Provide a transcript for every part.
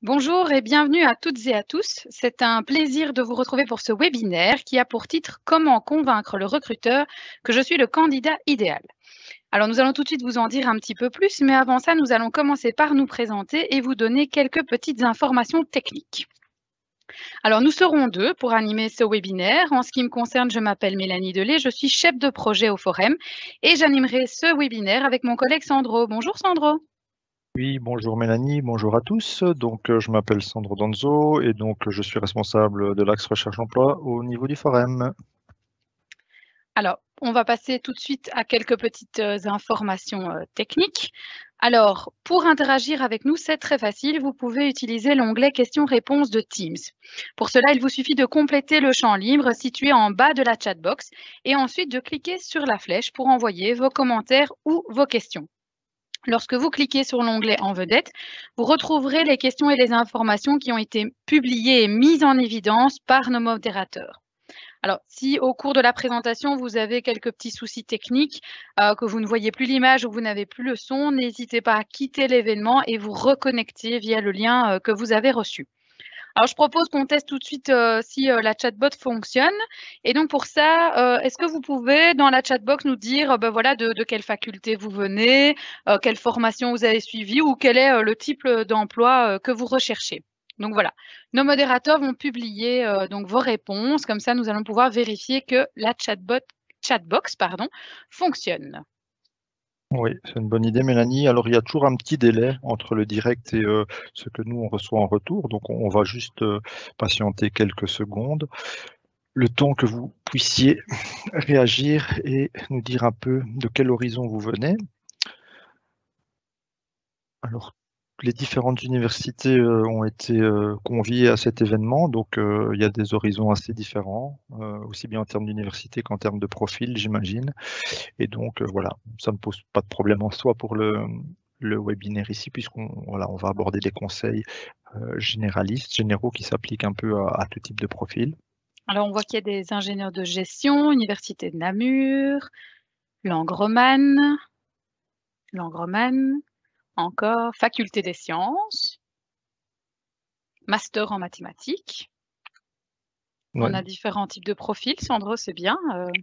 Bonjour et bienvenue à toutes et à tous. C'est un plaisir de vous retrouver pour ce webinaire qui a pour titre Comment convaincre le recruteur que je suis le candidat idéal. Alors nous allons tout de suite vous en dire un petit peu plus, mais avant ça, nous allons commencer par nous présenter et vous donner quelques petites informations techniques. Alors nous serons deux pour animer ce webinaire. En ce qui me concerne, je m'appelle Mélanie Delay, je suis chef de projet au Forum et j'animerai ce webinaire avec mon collègue Sandro. Bonjour Sandro. Oui, bonjour Mélanie, bonjour à tous. Je m'appelle Sandro Donzo et donc je suis responsable de l'axe recherche emploi au niveau du Forum. Alors, on va passer tout de suite à quelques petites informations techniques. Alors, pour interagir avec nous, c'est très facile. Vous pouvez utiliser l'onglet questions-réponses de Teams. Pour cela, il vous suffit de compléter le champ libre situé en bas de la chatbox et ensuite de cliquer sur la flèche pour envoyer vos commentaires ou vos questions. Lorsque vous cliquez sur l'onglet en vedette, vous retrouverez les questions et les informations qui ont été publiées et mises en évidence par nos modérateurs. Alors, si au cours de la présentation, vous avez quelques petits soucis techniques, que vous ne voyez plus l'image ou vous n'avez plus le son, n'hésitez pas à quitter l'événement et vous reconnecter via le lien que vous avez reçu. Alors, je propose qu'on teste tout de suite si la chatbot fonctionne. Et donc, pour ça, est-ce que vous pouvez, dans la chatbox, nous dire ben voilà, de quelle faculté vous venez, quelle formation vous avez suivie ou quel est le type d'emploi que vous recherchez. Donc voilà, nos modérateurs vont publier donc vos réponses. Comme ça, nous allons pouvoir vérifier que la chatbox fonctionne. Oui, c'est une bonne idée Mélanie. Alors il y a toujours un petit délai entre le direct et ce que nous on reçoit en retour. Donc on va juste patienter quelques secondes, le temps que vous puissiez réagir et nous dire un peu de quel horizon vous venez. Alors, les différentes universités ont été conviées à cet événement, donc il y a des horizons assez différents, aussi bien en termes d'université qu'en termes de profil, j'imagine. Et donc voilà, ça ne pose pas de problème en soi pour le webinaire ici, puisqu'on voilà, on va aborder des conseils généralistes, généraux, qui s'appliquent un peu à tout type de profil. Alors, on voit qu'il y a des ingénieurs de gestion, Université de Namur, langue romane, encore faculté des sciences, master en mathématiques. Ouais. On a différents types de profils. Sandro, c'est bien.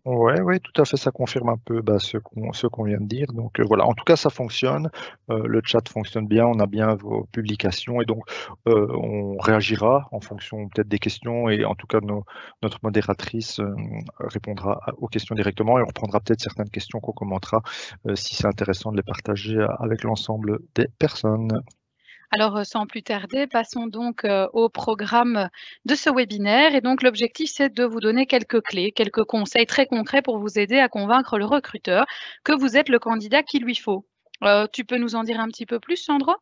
Ouais, ouais, tout à fait, ça confirme un peu ce qu'on vient de dire. Donc voilà, en tout cas, ça fonctionne. Le chat fonctionne bien, on a bien vos publications et donc on réagira en fonction peut-être des questions et en tout cas notre modératrice répondra aux questions directement et on reprendra peut-être certaines questions qu'on commentera si c'est intéressant de les partager avec l'ensemble des personnes. Alors, sans plus tarder, passons donc au programme de ce webinaire. Et donc, l'objectif, c'est de vous donner quelques clés, quelques conseils très concrets pour vous aider à convaincre le recruteur que vous êtes le candidat qu'il lui faut. Tu peux nous en dire un petit peu plus, Sandro?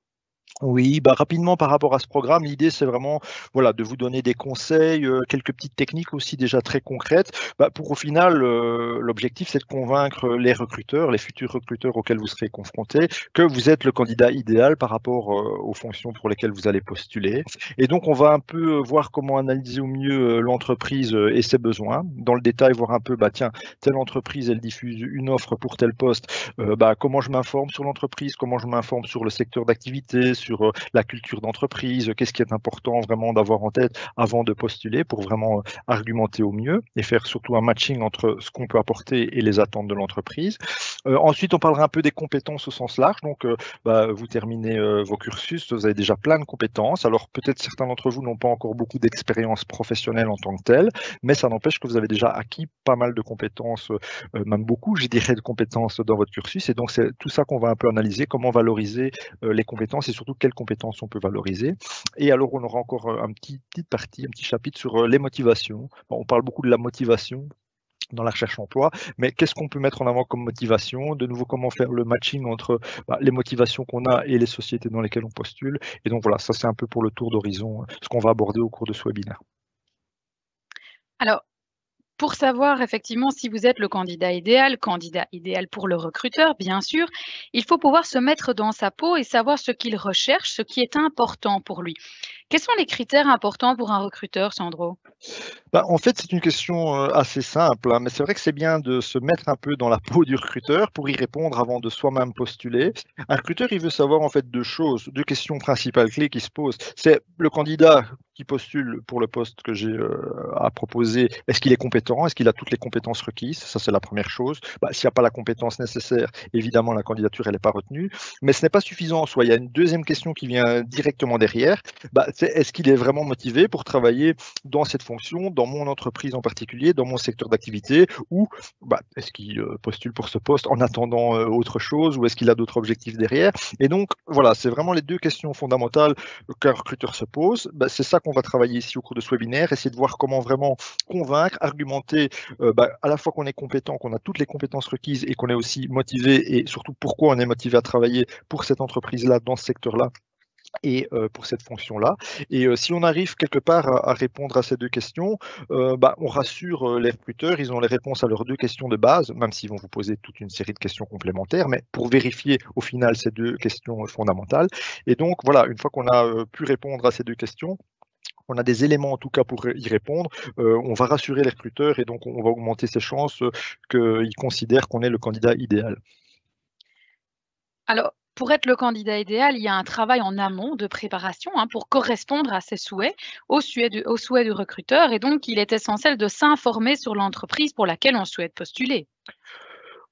Oui, bah rapidement par rapport à ce programme, l'idée c'est vraiment voilà, de vous donner des conseils, quelques petites techniques aussi déjà très concrètes, pour au final, l'objectif c'est de convaincre les recruteurs, les futurs recruteurs auxquels vous serez confrontés, que vous êtes le candidat idéal par rapport aux fonctions pour lesquelles vous allez postuler. Et donc on va un peu voir comment analyser au mieux l'entreprise et ses besoins. Dans le détail, voir un peu, tiens, telle entreprise elle diffuse une offre pour tel poste, comment je m'informe sur l'entreprise, comment je m'informe sur le secteur d'activité, sur la culture d'entreprise, qu'est-ce qui est important vraiment d'avoir en tête avant de postuler pour vraiment argumenter au mieux et faire surtout un matching entre ce qu'on peut apporter et les attentes de l'entreprise. Ensuite, on parlera un peu des compétences au sens large. Donc, vous terminez vos cursus, vous avez déjà plein de compétences. Alors, peut-être certains d'entre vous n'ont pas encore beaucoup d'expérience professionnelle en tant que telle, mais ça n'empêche que vous avez déjà acquis pas mal de compétences, même beaucoup, je dirais, de compétences dans votre cursus. Et donc, c'est tout ça qu'on va un peu analyser, comment valoriser les compétences et surtout quelles compétences on peut valoriser. Et alors, on aura encore petite partie, un petit chapitre sur les motivations. Bon, on parle beaucoup de la motivation dans la recherche emploi, mais qu'est-ce qu'on peut mettre en avant comme motivation? De nouveau, comment faire le matching entre les motivations qu'on a et les sociétés dans lesquelles on postule? Et donc voilà, ça c'est un peu pour le tour d'horizon, ce qu'on va aborder au cours de ce webinaire. Alors, Pour savoir effectivement si vous êtes le candidat idéal pour le recruteur, bien sûr, il faut pouvoir se mettre dans sa peau et savoir ce qu'il recherche, ce qui est important pour lui. Quels sont les critères importants pour un recruteur, Sandro? Bah, en fait, c'est une question, assez simple, hein, mais c'est vrai que c'est bien de se mettre un peu dans la peau du recruteur pour y répondre avant de soi-même postuler. Un recruteur, il veut savoir en fait 2 choses, 2 questions principales clés qui se posent. C'est le candidat qui postule pour le poste que j'ai, à proposer, est-ce qu'il est compétent? Est-ce qu'il a toutes les compétences requises? Ça, c'est la première chose. Bah, s'il n'y a pas la compétence nécessaire, évidemment, la candidature, elle n'est pas retenue. Mais ce n'est pas suffisant en soi. Il y a une deuxième question qui vient directement derrière. Bah, c'est est-ce qu'il est vraiment motivé pour travailler dans cette fonction, dans mon entreprise en particulier, dans mon secteur d'activité, ou bah, est-ce qu'il postule pour ce poste en attendant autre chose, ou est-ce qu'il a d'autres objectifs derrière? Et donc, voilà, c'est vraiment les 2 questions fondamentales qu'un recruteur se pose. Bah, c'est ça qu'on va travailler ici au cours de ce webinaire, essayer de voir comment vraiment convaincre, argumenter, bah, à la fois qu'on est compétent, qu'on a toutes les compétences requises et qu'on est aussi motivé, et surtout pourquoi on est motivé à travailler pour cette entreprise-là, dans ce secteur-là, et pour cette fonction-là. Et si on arrive quelque part à répondre à ces 2 questions, bah, on rassure, les recruteurs, ils ont les réponses à leurs 2 questions de base, même s'ils vont vous poser toute une série de questions complémentaires, mais pour vérifier au final ces 2 questions, fondamentales. Et donc voilà, une fois qu'on a, pu répondre à ces 2 questions, on a des éléments en tout cas pour y répondre, on va rassurer les recruteurs et donc on va augmenter ses chances, qu'ils considèrent qu'on est le candidat idéal. Alors, pour être le candidat idéal, il y a un travail en amont de préparation hein, pour correspondre à ses souhaits, aux souhaits du recruteur, et donc il est essentiel de s'informer sur l'entreprise pour laquelle on souhaite postuler.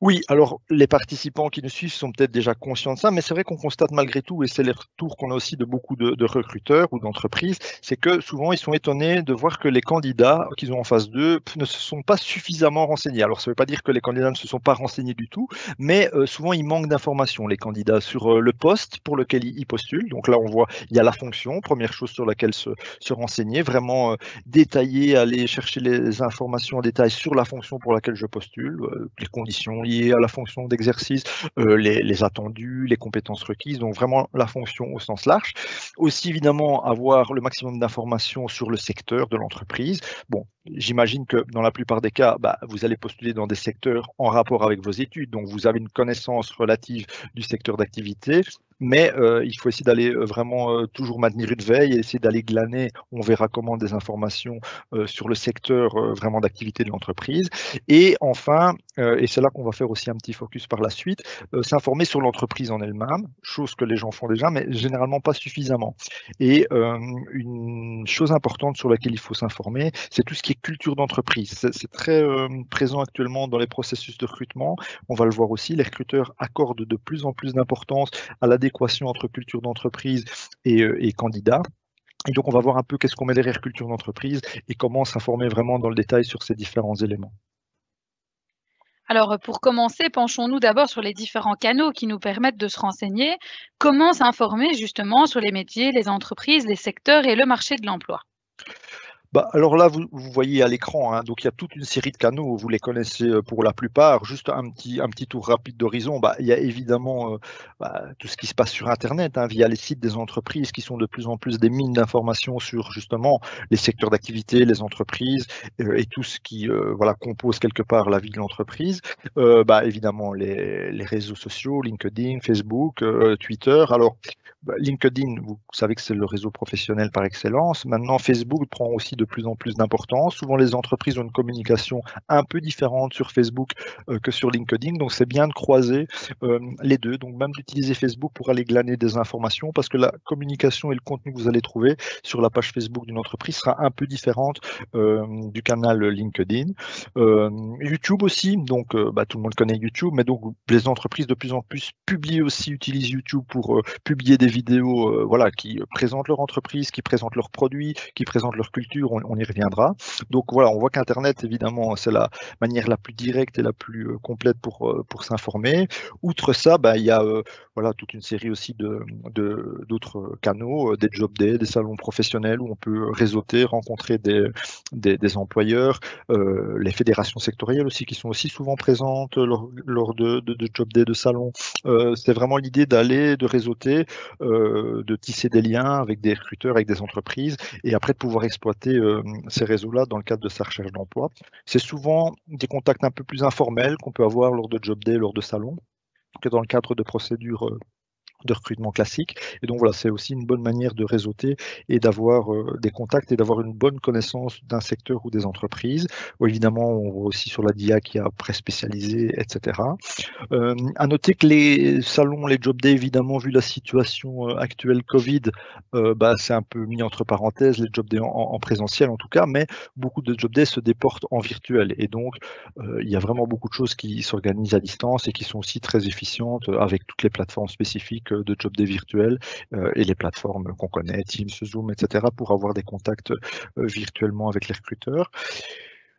Oui, alors les participants qui nous suivent sont peut-être déjà conscients de ça, mais c'est vrai qu'on constate malgré tout, et c'est les retours qu'on a aussi de beaucoup de recruteurs ou d'entreprises, c'est que souvent ils sont étonnés de voir que les candidats qu'ils ont en face d'eux ne se sont pas suffisamment renseignés. Alors ça ne veut pas dire que les candidats ne se sont pas renseignés du tout, mais souvent ils manquent d'informations, les candidats, sur le poste pour lequel ils postulent. Donc là on voit, il y a la fonction, première chose sur laquelle se renseigner, vraiment détailler, aller chercher les informations en détail sur la fonction pour laquelle je postule, les conditions liées à la fonction d'exercice, les attendus, les compétences requises, donc vraiment la fonction au sens large. Aussi évidemment avoir le maximum d'informations sur le secteur de l'entreprise. Bon, j'imagine que dans la plupart des cas, bah, vous allez postuler dans des secteurs en rapport avec vos études, donc vous avez une connaissance relative du secteur d'activité. Mais il faut essayer d'aller vraiment toujours maintenir une veille et essayer d'aller glaner, on verra comment, des informations sur le secteur vraiment d'activité de l'entreprise. Et enfin, et c'est là qu'on va faire aussi un petit focus par la suite, s'informer sur l'entreprise en elle-même, chose que les gens font déjà, mais généralement pas suffisamment. Et une chose importante sur laquelle il faut s'informer, c'est tout ce qui est culture d'entreprise. C'est très présent actuellement dans les processus de recrutement. On va le voir aussi, les recruteurs accordent de plus en plus d'importance à l'adéquation entre culture d'entreprise et candidat. Et donc, on va voir un peu qu'est-ce qu'on met derrière culture d'entreprise et comment s'informer vraiment dans le détail sur ces différents éléments. Alors, pour commencer, penchons-nous d'abord sur les différents canaux qui nous permettent de se renseigner. Comment s'informer justement sur les métiers, les entreprises, les secteurs et le marché de l'emploi? Bah, alors là, vous voyez à l'écran, hein, donc il y a toute une série de canaux, vous les connaissez pour la plupart. Juste un petit tour rapide d'horizon, bah, il y a évidemment bah, tout ce qui se passe sur Internet, hein, via les sites des entreprises qui sont de plus en plus des mines d'informations sur justement les secteurs d'activité, les entreprises et tout ce qui voilà, compose quelque part la vie de l'entreprise. Bah, évidemment, les réseaux sociaux, LinkedIn, Facebook, Twitter. Alors, bah, LinkedIn, vous savez que c'est le réseau professionnel par excellence. Maintenant, Facebook prend aussi de plus en plus d'importance. Souvent, les entreprises ont une communication un peu différente sur Facebook que sur LinkedIn. Donc, c'est bien de croiser les deux. Donc, même d'utiliser Facebook pour aller glaner des informations parce que la communication et le contenu que vous allez trouver sur la page Facebook d'une entreprise sera un peu différente du canal LinkedIn. YouTube aussi. Donc, bah, tout le monde connaît YouTube, mais donc les entreprises de plus en plus publient aussi, utilisent YouTube pour publier des vidéos voilà, qui présentent leur entreprise, qui présentent leurs produits, qui présentent leur culture, on y reviendra. Donc voilà, on voit qu'Internet, évidemment, c'est la manière la plus directe et la plus complète pour s'informer. Outre ça, bah, il y a voilà, toute une série aussi d'autres canaux, des job days, des salons professionnels où on peut réseauter, rencontrer des employeurs, les fédérations sectorielles aussi qui sont aussi souvent présentes lors de job days, de salons. C'est vraiment l'idée d'aller, de réseauter de tisser des liens avec des recruteurs, avec des entreprises, et après de pouvoir exploiter ces réseaux-là dans le cadre de sa recherche d'emploi. C'est souvent des contacts un peu plus informels qu'on peut avoir lors de job day, lors de salons, que dans le cadre de procédures de recrutement classique. Et donc voilà, c'est aussi une bonne manière de réseauter et d'avoir des contacts et d'avoir une bonne connaissance d'un secteur ou des entreprises. Évidemment, on voit aussi sur la DIA qui a pré-spécialisé, etc. À noter que les salons, les job days, évidemment, vu la situation actuelle Covid, c'est un peu mis entre parenthèses, les job days en présentiel en tout cas, mais beaucoup de job days se déportent en virtuel. Et donc, il y a vraiment beaucoup de choses qui s'organisent à distance et qui sont aussi très efficientes avec toutes les plateformes spécifiques de job day virtuels et les plateformes qu'on connaît, Teams, Zoom, etc., pour avoir des contacts virtuellement avec les recruteurs.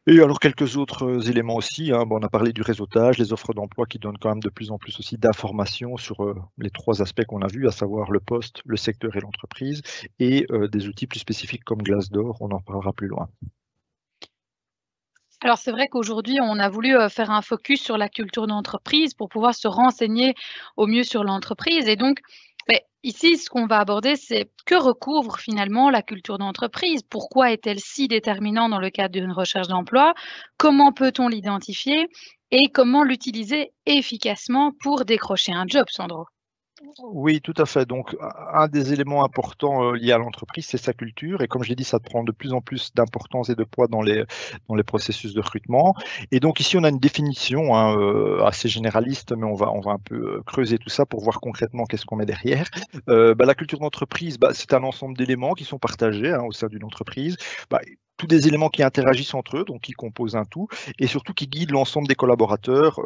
Et alors quelques autres éléments aussi, hein. On a parlé du réseautage, les offres d'emploi qui donnent quand même de plus en plus aussi d'informations sur les 3 aspects qu'on a vus, à savoir le poste, le secteur et l'entreprise, et des outils plus spécifiques comme Glassdoor, on en parlera plus loin. Alors c'est vrai qu'aujourd'hui, on a voulu faire un focus sur la culture d'entreprise pour pouvoir se renseigner au mieux sur l'entreprise. Et donc, ici, ce qu'on va aborder, c'est que recouvre finalement la culture d'entreprise? Pourquoi est-elle si déterminante dans le cadre d'une recherche d'emploi? Comment peut-on l'identifier? Et comment l'utiliser efficacement pour décrocher un job, Sandro? Oui, tout à fait. Donc, un des éléments importants liés à l'entreprise, c'est sa culture. Et comme je l'ai dit, ça prend de plus en plus d'importance et de poids dans les processus de recrutement. Et donc, ici, on a une définition hein, assez généraliste, mais on va un peu creuser tout ça pour voir concrètement qu'est-ce qu'on met derrière. La culture d'entreprise, c'est un ensemble d'éléments qui sont partagés hein, au sein d'une entreprise. Tous des éléments qui interagissent entre eux, donc qui composent un tout, et surtout qui guident l'ensemble des collaborateurs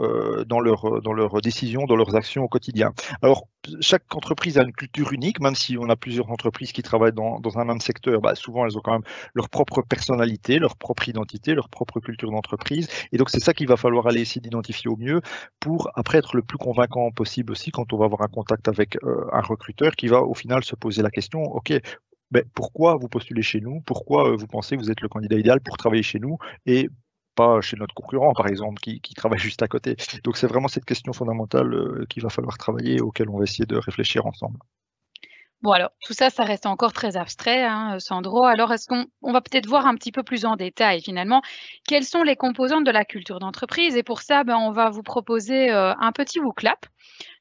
dans leurs décisions, dans leurs actions au quotidien. Alors, chaque entreprise a une culture unique, même si on a plusieurs entreprises qui travaillent dans un même secteur, souvent elles ont quand même leur propre personnalité, leur propre identité, leur propre culture d'entreprise. Et donc c'est ça qu'il va falloir aller essayer d'identifier au mieux pour après être le plus convaincant possible aussi quand on va avoir un contact avec un recruteur qui va au final se poser la question, ok, pourquoi vous postulez chez nous? Pourquoi vous pensez que vous êtes le candidat idéal pour travailler chez nous et pas chez notre concurrent, par exemple, qui travaille juste à côté? Donc c'est vraiment cette question fondamentale qu'il va falloir travailler, auquel on va essayer de réfléchir ensemble. Bon alors, tout ça, ça reste encore très abstrait, hein, Sandro. Alors est-ce qu'on va peut-être voir un petit peu plus en détail finalement, quelles sont les composantes de la culture d'entreprise? Et pour ça, on va vous proposer, un petit WooClap.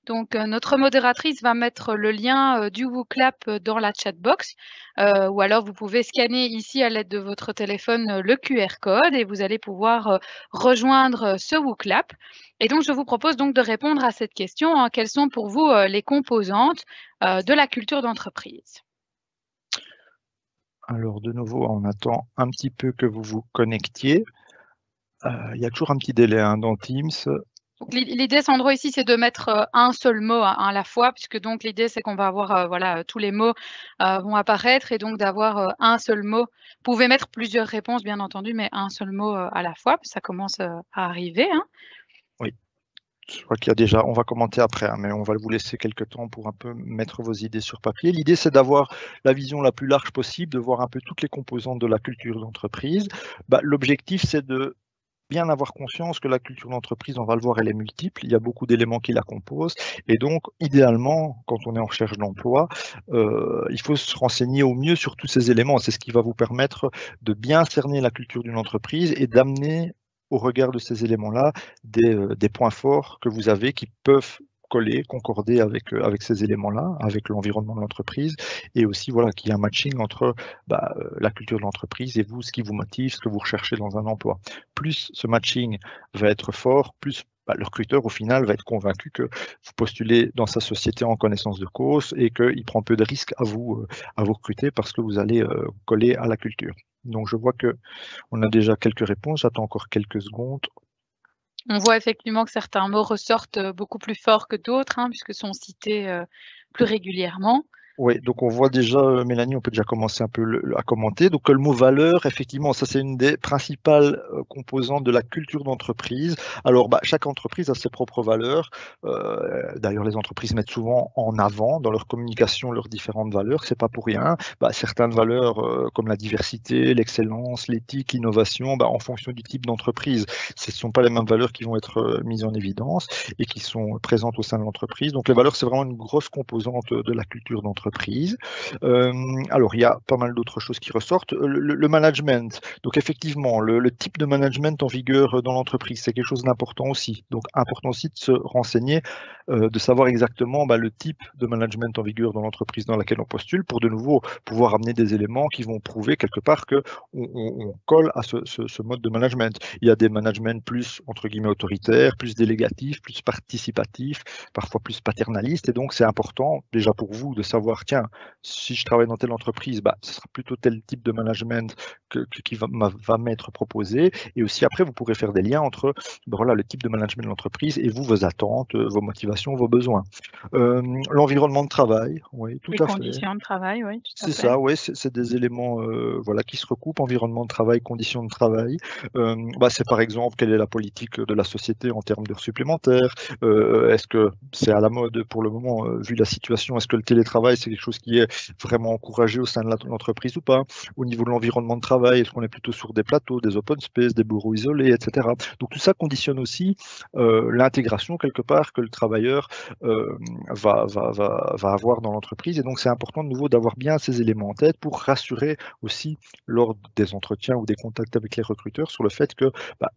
Donc, notre modératrice va mettre le lien, du WooClap, dans la chatbox, ou alors vous pouvez scanner ici à l'aide de votre téléphone, le QR code et vous allez pouvoir, rejoindre, ce WooClap. Et donc je vous propose donc de répondre à cette question, hein: quelles sont pour vous, les composantes, de la culture d'entreprise? Alors de nouveau, on attend un petit peu que vous vous connectiez. Il y a toujours un petit délai hein, dans Teams. Donc l'idée, Sandro, ici, c'est de mettre, un seul mot à la fois, puisque donc l'idée, c'est qu'on va avoir, voilà, tous les mots, vont apparaître et donc d'avoir, un seul mot. Vous pouvez mettre plusieurs réponses, bien entendu, mais un seul mot, à la fois, ça commence, à arriver, hein. Oui, je crois qu'il y a déjà, on va commenter après, hein, mais on va vous laisser quelques temps pour un peu mettre vos idées sur papier. L'idée, c'est d'avoir la vision la plus large possible, de voir un peu toutes les composantes de la culture d'entreprise. L'objectif, c'est de bien avoir conscience que la culture d'entreprise, on va le voir, elle est multiple. Il y a beaucoup d'éléments qui la composent. Et donc, idéalement, quand on est en recherche d'emploi, il faut se renseigner au mieux sur tous ces éléments. C'est ce qui va vous permettre de bien cerner la culture d'une entreprise et d'amener au regard de ces éléments-là des points forts que vous avez qui peuvent coller, concorder avec ces éléments-là, avec l'environnement de l'entreprise, et aussi voilà, qu'il y ait un matching entre la culture de l'entreprise et vous, ce qui vous motive, ce que vous recherchez dans un emploi. Plus ce matching va être fort, plus le recruteur au final va être convaincu que vous postulez dans sa société en connaissance de cause et qu'il prend peu de risques à vous recruter parce que vous allez coller à la culture. Donc je vois qu'on a déjà quelques réponses, j'attends encore quelques secondes. On voit effectivement que certains mots ressortent, beaucoup plus forts que d'autres, hein, puisque sont cités, plus régulièrement. Oui, donc on voit déjà, Mélanie, on peut déjà commencer un peu à commenter. Donc le mot valeur, effectivement, ça c'est une des principales composantes de la culture d'entreprise. Alors chaque entreprise a ses propres valeurs. D'ailleurs, les entreprises mettent souvent en avant dans leur communication leurs différentes valeurs. C'est pas pour rien. Certaines valeurs comme la diversité, l'excellence, l'éthique, l'innovation, en fonction du type d'entreprise, ce ne sont pas les mêmes valeurs qui vont être mises en évidence et qui sont présentes au sein de l'entreprise. Donc les valeurs, c'est vraiment une grosse composante de la culture d'entreprise. Alors, il y a pas mal d'autres choses qui ressortent. Le management, donc effectivement, le type de management en vigueur dans l'entreprise, c'est quelque chose d'important aussi. Donc, important aussi de se renseigner, de savoir exactement le type de management en vigueur dans l'entreprise dans laquelle on postule, pour de nouveau pouvoir amener des éléments qui vont prouver quelque part qu'on colle à ce mode de management. Il y a des managements plus, entre guillemets, autoritaires, plus délégatifs, plus participatifs, parfois plus paternalistes, et donc c'est important déjà pour vous de savoir, tiens, si je travaille dans telle entreprise, ce sera plutôt tel type de management qui va m'être proposé, et aussi après vous pourrez faire des liens entre voilà, le type de management de l'entreprise et vous, vos attentes, vos motivations, vos besoins. L'environnement de travail, oui, tout Les à fait. conditions de travail, oui, tout à C'est fait. ça, oui, c'est des éléments voilà, qui se recoupent, environnement de travail, conditions de travail. C'est par exemple, quelle est la politique de la société en termes d'heures supplémentaires? Est-ce que c'est à la mode pour le moment, vu la situation? Est-ce que le télétravail, c'est quelque chose qui est vraiment encouragé au sein de l'entreprise ou pas? Au niveau de l'environnement de travail, est-ce qu'on est plutôt sur des plateaux, des open space, des bureaux isolés, etc. Donc tout ça conditionne aussi l'intégration quelque part que le travailleur va avoir dans l'entreprise. Et donc, c'est important de nouveau d'avoir bien ces éléments en tête pour rassurer aussi lors des entretiens ou des contacts avec les recruteurs sur le fait que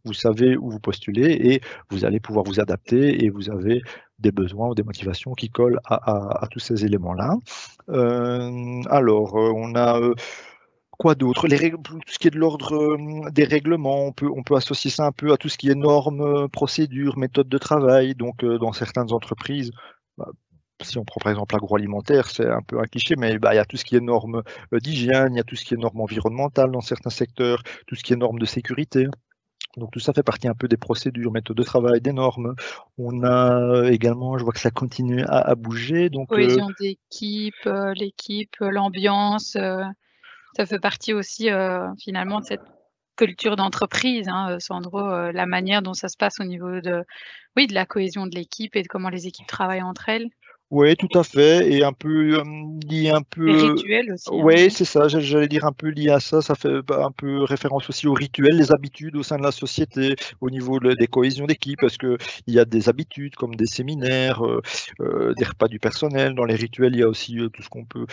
vous savez où vous postulez et vous allez pouvoir vous adapter et vous avez des besoins ou des motivations qui collent à tous ces éléments-là. On a quoi d'autre? Les règles, tout ce qui est de l'ordre des règlements, on peut associer ça un peu à tout ce qui est normes, procédures, méthodes de travail. Donc, dans certaines entreprises, bah, si on prend par exemple l'agroalimentaire, c'est un peu un cliché, mais il y a tout ce qui est normes d'hygiène, il y a tout ce qui est normes environnementales dans certains secteurs, tout ce qui est normes de sécurité. Donc tout ça fait partie un peu des procédures, méthodes de travail, des normes. On a également, je vois que ça continue à bouger, donc Cohésion d'équipe, l'équipe, l'ambiance, ça fait partie aussi, finalement de cette culture d'entreprise, hein, Sandro, la manière dont ça se passe au niveau de oui, de la cohésion de l'équipe et de comment les équipes travaillent entre elles. ouais, tout à fait, et un peu lié un Les peu. rituels aussi, hein, Ouais, ouais. c'est ça. J'allais dire un peu lié à ça. Ça fait un peu référence aussi aux rituels, les habitudes au sein de la société, au niveau des cohésions d'équipe, parce que il y a des habitudes comme des séminaires, des repas du personnel. Dans les rituels, il y a aussi tout ce qu'on peut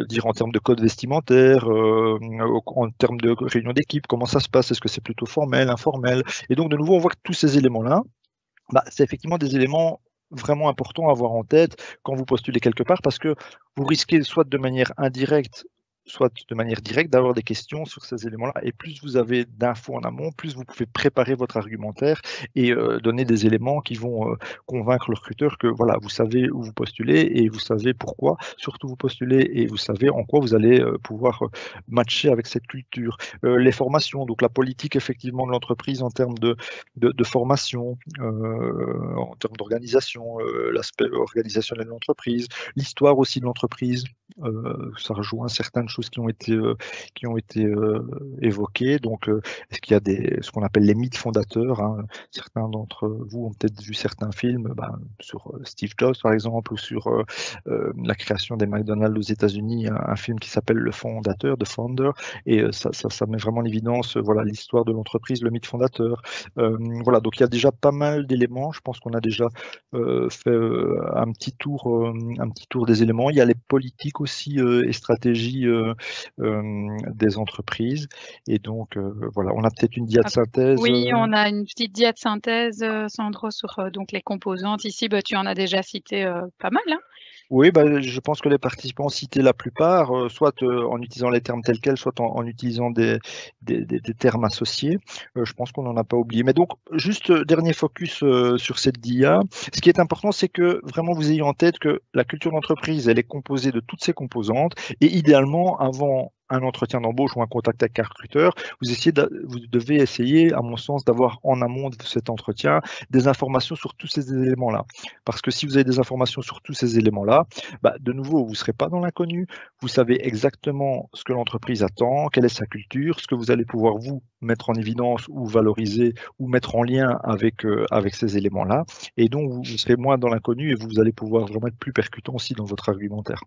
dire en termes de code vestimentaire, en termes de réunion d'équipe. Comment ça se passe? Est-ce que c'est plutôt formel, informel? Et donc, de nouveau, on voit que tous ces éléments-là, c'est effectivement des éléments vraiment importants à avoir en tête quand vous postulez quelque part, parce que vous risquez soit de manière indirecte, soit de manière directe d'avoir des questions sur ces éléments-là. Et plus vous avez d'infos en amont, plus vous pouvez préparer votre argumentaire et donner des éléments qui vont convaincre le recruteur que voilà, vous savez où vous postulez et vous savez pourquoi surtout vous postulez et vous savez en quoi vous allez pouvoir matcher avec cette culture. Les formations, donc la politique effectivement de l'entreprise en termes de formation, en termes d'organisation, l'aspect organisationnel de l'entreprise, l'histoire aussi de l'entreprise. Ça rejoint certaines choses qui ont été évoquées. Donc, est-ce qu'il y a ce qu'on appelle les mythes fondateurs, hein. Certains d'entre vous ont peut-être vu certains films sur Steve Jobs, par exemple, ou sur la création des McDonald's aux États-Unis, un film qui s'appelle Le Fondateur, The Founder, et ça met vraiment en évidence voilà, l'histoire de l'entreprise, le mythe fondateur. Voilà, donc il y a déjà pas mal d'éléments. Je pense qu'on a déjà fait un petit tour des éléments. Il y a les politiques aussi et stratégies des entreprises. Et donc, voilà, on a peut-être une diade Hop. synthèse. Oui, on a une petite diade synthèse, Sandro, sur, donc les composantes. Ici, tu en as déjà cité, pas mal, hein? Oui, je pense que les participants ont cité la plupart, soit en utilisant les termes tels quels, soit en utilisant des termes associés. Je pense qu'on n'en a pas oublié. Mais donc, juste dernier focus sur cette DIA. Ce qui est important, c'est que vraiment vous ayez en tête que la culture d'entreprise, elle est composée de toutes ces composantes. Et idéalement, avant un entretien d'embauche ou un contact avec un recruteur, vous devez essayer, à mon sens, d'avoir en amont de cet entretien des informations sur tous ces éléments-là. Parce que si vous avez des informations sur tous ces éléments-là, de nouveau, vous ne serez pas dans l'inconnu, vous savez exactement ce que l'entreprise attend, quelle est sa culture, ce que vous allez pouvoir vous mettre en évidence ou valoriser ou mettre en lien avec ces éléments-là. Et donc, vous serez moins dans l'inconnu et vous allez pouvoir vraiment être plus percutant aussi dans votre argumentaire.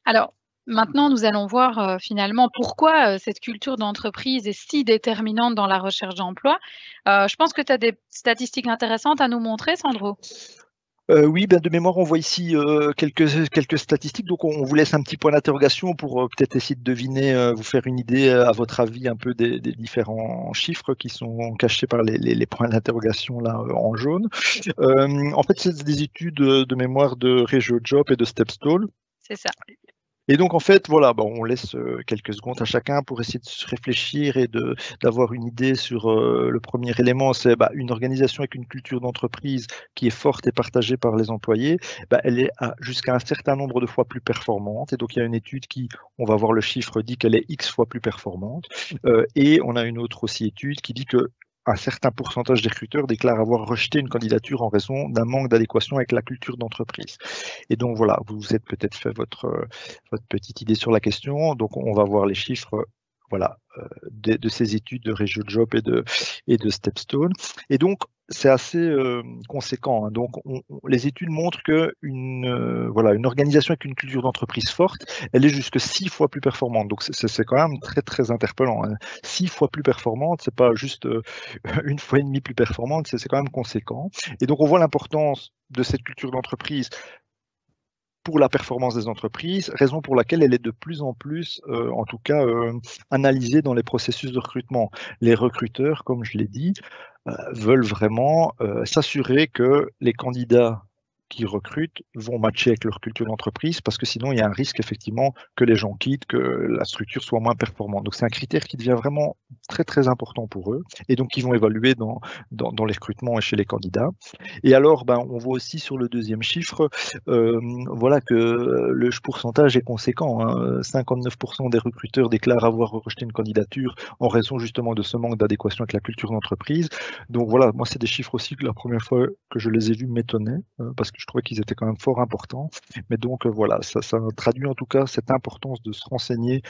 Alors, maintenant, nous allons voir, finalement pourquoi, cette culture d'entreprise est si déterminante dans la recherche d'emploi. Je pense que tu as des statistiques intéressantes à nous montrer, Sandro? Oui, de mémoire, on voit ici quelques statistiques. Donc, on vous laisse un petit point d'interrogation pour peut-être essayer de deviner, vous faire une idée, à votre avis, un peu des différents chiffres qui sont cachés par les points d'interrogation là en jaune. En fait, c'est des études de mémoire de RegioJob et de Stepstone. C'est ça. Et donc, en fait, voilà, on laisse quelques secondes à chacun pour essayer de se réfléchir et d'avoir une idée sur le premier élément. C'est une organisation avec une culture d'entreprise qui est forte et partagée par les employés. Elle est jusqu'à un certain nombre de fois plus performante. Et donc, il y a une étude qui, on va voir le chiffre, dit qu'elle est X fois plus performante. Et on a une autre aussi étude qui dit que un certain pourcentage des recruteurs déclarent avoir rejeté une candidature en raison d'un manque d'adéquation avec la culture d'entreprise. Et donc voilà, vous vous êtes peut-être fait votre petite idée sur la question. Donc on va voir les chiffres voilà, de ces études de RegioJob et de Stepstone. Et donc c'est assez conséquent. Hein. Donc les études montrent qu'une voilà, une organisation avec une culture d'entreprise forte, elle est jusque 6 fois plus performante. Donc c'est quand même très très interpellant. Hein. 6 fois plus performante, c'est pas juste une fois et demie plus performante, c'est quand même conséquent. Et donc on voit l'importance de cette culture d'entreprise pour la performance des entreprises, raison pour laquelle elle est de plus en plus, en tout cas, analysée dans les processus de recrutement. Les recruteurs, comme je l'ai dit, veulent vraiment s'assurer que les candidats qui recrutent vont matcher avec leur culture d'entreprise parce que sinon il y a un risque effectivement que les gens quittent, que la structure soit moins performante. Donc c'est un critère qui devient vraiment très très important pour eux et donc ils vont évaluer dans les recrutements et chez les candidats. Et alors on voit aussi sur le deuxième chiffre voilà que le pourcentage est conséquent. Hein. 59% des recruteurs déclarent avoir rejeté une candidature en raison justement de ce manque d'adéquation avec la culture d'entreprise. Donc voilà, moi c'est des chiffres aussi que la première fois que je les ai vus m'étonnaient parce que je trouvais qu'ils étaient quand même fort importants. Mais donc voilà, ça traduit en tout cas cette importance de se renseigner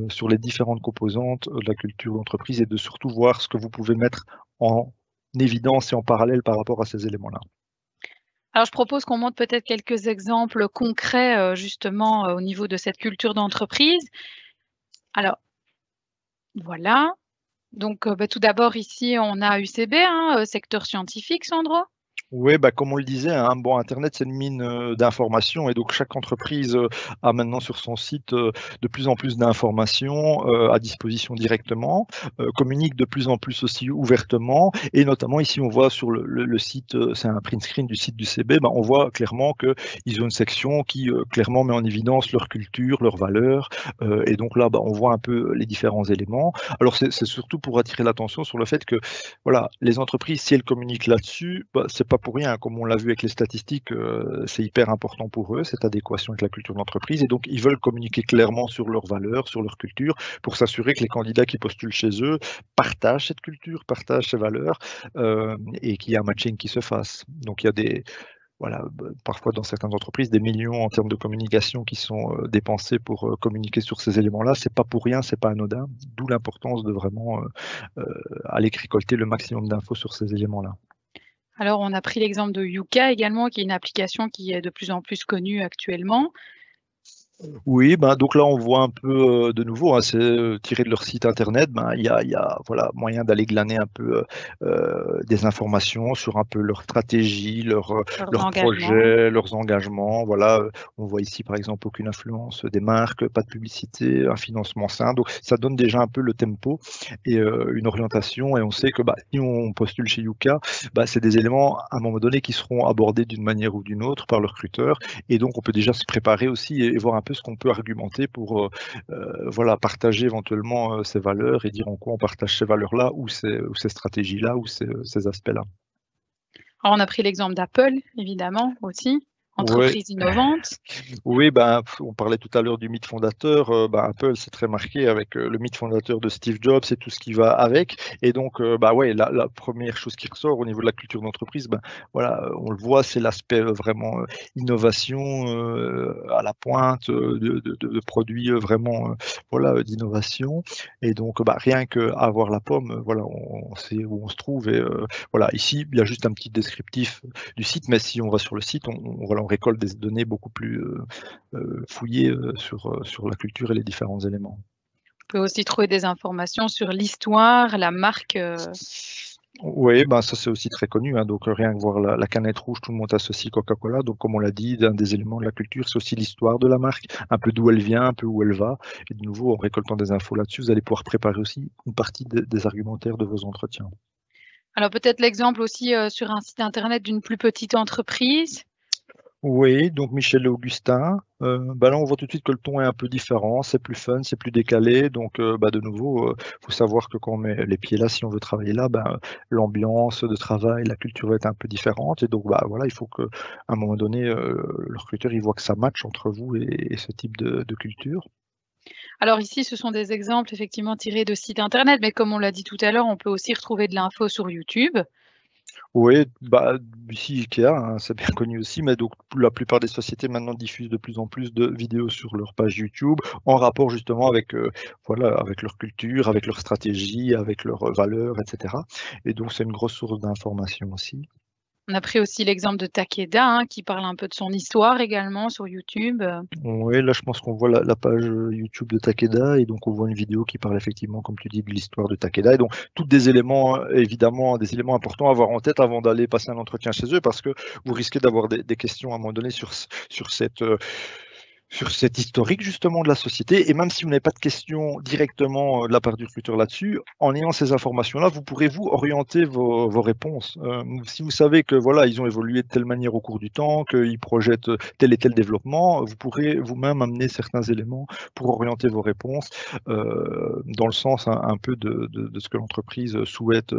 sur les différentes composantes de la culture d'entreprise et de surtout voir ce que vous pouvez mettre en évidence et en parallèle par rapport à ces éléments-là. Alors je propose qu'on montre peut-être quelques exemples concrets, justement, au niveau de cette culture d'entreprise. Alors, voilà. Donc, tout d'abord ici on a UCB, hein, secteur scientifique, Sandro? Oui, comme on le disait, hein, internet, c'est une mine d'informations et donc chaque entreprise a maintenant sur son site de plus en plus d'informations à disposition directement, communique de plus en plus aussi ouvertement et notamment ici on voit sur le site, c'est un print screen du site du CB, on voit clairement qu'ils ont une section qui clairement met en évidence leur culture, leurs valeurs et donc là on voit un peu les différents éléments. Alors c'est surtout pour attirer l'attention sur le fait que voilà, les entreprises, si elles communiquent là-dessus, c'est pas pour rien. Comme on l'a vu avec les statistiques, c'est hyper important pour eux, cette adéquation avec la culture d'entreprise. Et donc, ils veulent communiquer clairement sur leurs valeurs, sur leur culture, pour s'assurer que les candidats qui postulent chez eux partagent cette culture, partagent ces valeurs, et qu'il y a un matching qui se fasse. Donc, il y a voilà, parfois dans certaines entreprises, des millions en termes de communication qui sont dépensés pour communiquer sur ces éléments-là. C'est pas pour rien, c'est pas anodin. D'où l'importance de vraiment aller récolter le maximum d'infos sur ces éléments-là. Alors on a pris l'exemple de Yuka également, qui est une application qui est de plus en plus connue actuellement. Oui, donc là on voit un peu de nouveau, hein, c'est tiré de leur site internet, il y a voilà, moyen d'aller glaner un peu des informations sur un peu leur stratégie, Leurs leurs engagements. projets, leurs engagements. Voilà, on voit ici par exemple aucune influence des marques, pas de publicité, un financement sain. Donc ça donne déjà un peu le tempo et une orientation. Et on sait que si on postule chez Yuka, c'est des éléments à un moment donné qui seront abordés d'une manière ou d'une autre par le recruteur. Et donc on peut déjà se préparer aussi et voir un peu ce qu'on peut argumenter pour voilà, partager éventuellement ces valeurs et dire en quoi on partage ces valeurs-là ou ces stratégies-là ou ces aspects-là. Alors on a pris l'exemple d'Apple, évidemment, aussi, Ouais. entreprises innovantes. Oui, ben, on parlait tout à l'heure du mythe fondateur. Ben, Apple s'est très marqué avec le mythe fondateur de Steve Jobs et tout ce qui va avec. Et donc, bah ouais, la première chose qui ressort au niveau de la culture d'entreprise, ben, voilà, on le voit, c'est l'aspect vraiment innovation à la pointe de produits vraiment voilà, d'innovation. Et donc, bah, rien qu'avoir la pomme, voilà, on sait où on se trouve. Et voilà, ici, il y a juste un petit descriptif du site, mais si on va sur le site, voilà, on récolte des données beaucoup plus fouillées sur la culture et les différents éléments. On peut aussi trouver des informations sur l'histoire, la marque. Oui, ben ça c'est aussi très connu, hein, donc rien que voir la canette rouge, tout le monde associe Coca-Cola. Donc comme on l'a dit, un des éléments de la culture, c'est aussi l'histoire de la marque, un peu d'où elle vient, un peu où elle va. Et de nouveau, en récoltant des infos là-dessus, vous allez pouvoir préparer aussi une partie des argumentaires de vos entretiens. Alors peut-être l'exemple aussi sur un site internet d'une plus petite entreprise. Oui, donc Michel Augustin, bah là on voit tout de suite que le ton est un peu différent, c'est plus fun, c'est plus décalé, donc bah de nouveau, faut savoir que quand on met les pieds là, si on veut travailler là, ben, l'ambiance de travail, la culture va être un peu différente, et donc bah voilà, il faut qu'à un moment donné, le recruteur il voit que ça match entre vous et ce type de culture. Alors ici, ce sont des exemples effectivement tirés de sites internet, mais comme on l'a dit tout à l'heure, on peut aussi retrouver de l'info sur YouTube. Oui, bah, ici IKEA, hein, c'est bien connu aussi, mais donc la plupart des sociétés maintenant diffusent de plus en plus de vidéos sur leur page YouTube en rapport justement avec, voilà, avec leur culture, avec leur stratégie, avec leurs valeurs, etc. Et donc c'est une grosse source d'information aussi. On a pris aussi l'exemple de Takeda, hein, qui parle un peu de son histoire également sur YouTube. Oui, là je pense qu'on voit la page YouTube de Takeda et donc on voit une vidéo qui parle effectivement, comme tu dis, de l'histoire de Takeda. Et donc, tous des éléments, évidemment, des éléments importants à avoir en tête avant d'aller passer un entretien chez eux parce que vous risquez d'avoir des questions à un moment donné sur cet historique justement de la société. Et même si vous n'avez pas de questions directement de la part du recruteur là-dessus, en ayant ces informations-là, vous pourrez vous orienter vos réponses. Si vous savez que voilà, ils ont évolué de telle manière au cours du temps, qu'ils projettent tel et tel développement, vous pourrez vous-même amener certains éléments pour orienter vos réponses dans le sens un peu de ce que l'entreprise souhaite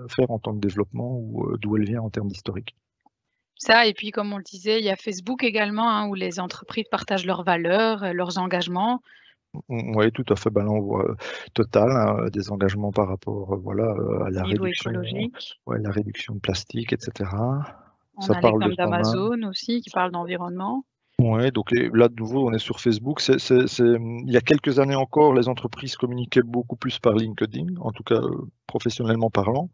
faire en tant que développement ou d'où elle vient en termes d'historique. Ça, et puis comme on le disait, il y a Facebook également, hein, où les entreprises partagent leurs valeurs, leurs engagements. Oui, tout à fait. Ben là, on voit Total, hein, des engagements par rapport, voilà, à Au la niveau réduction, écologique. ouais, la réduction de plastique, etc. On Ça a parle de l'exemple soi-même. d'Amazon aussi qui parle d'environnement. Ouais, donc et là, de nouveau, on est sur Facebook. Il y a quelques années encore, les entreprises communiquaient beaucoup plus par LinkedIn, en tout cas professionnellement parlant.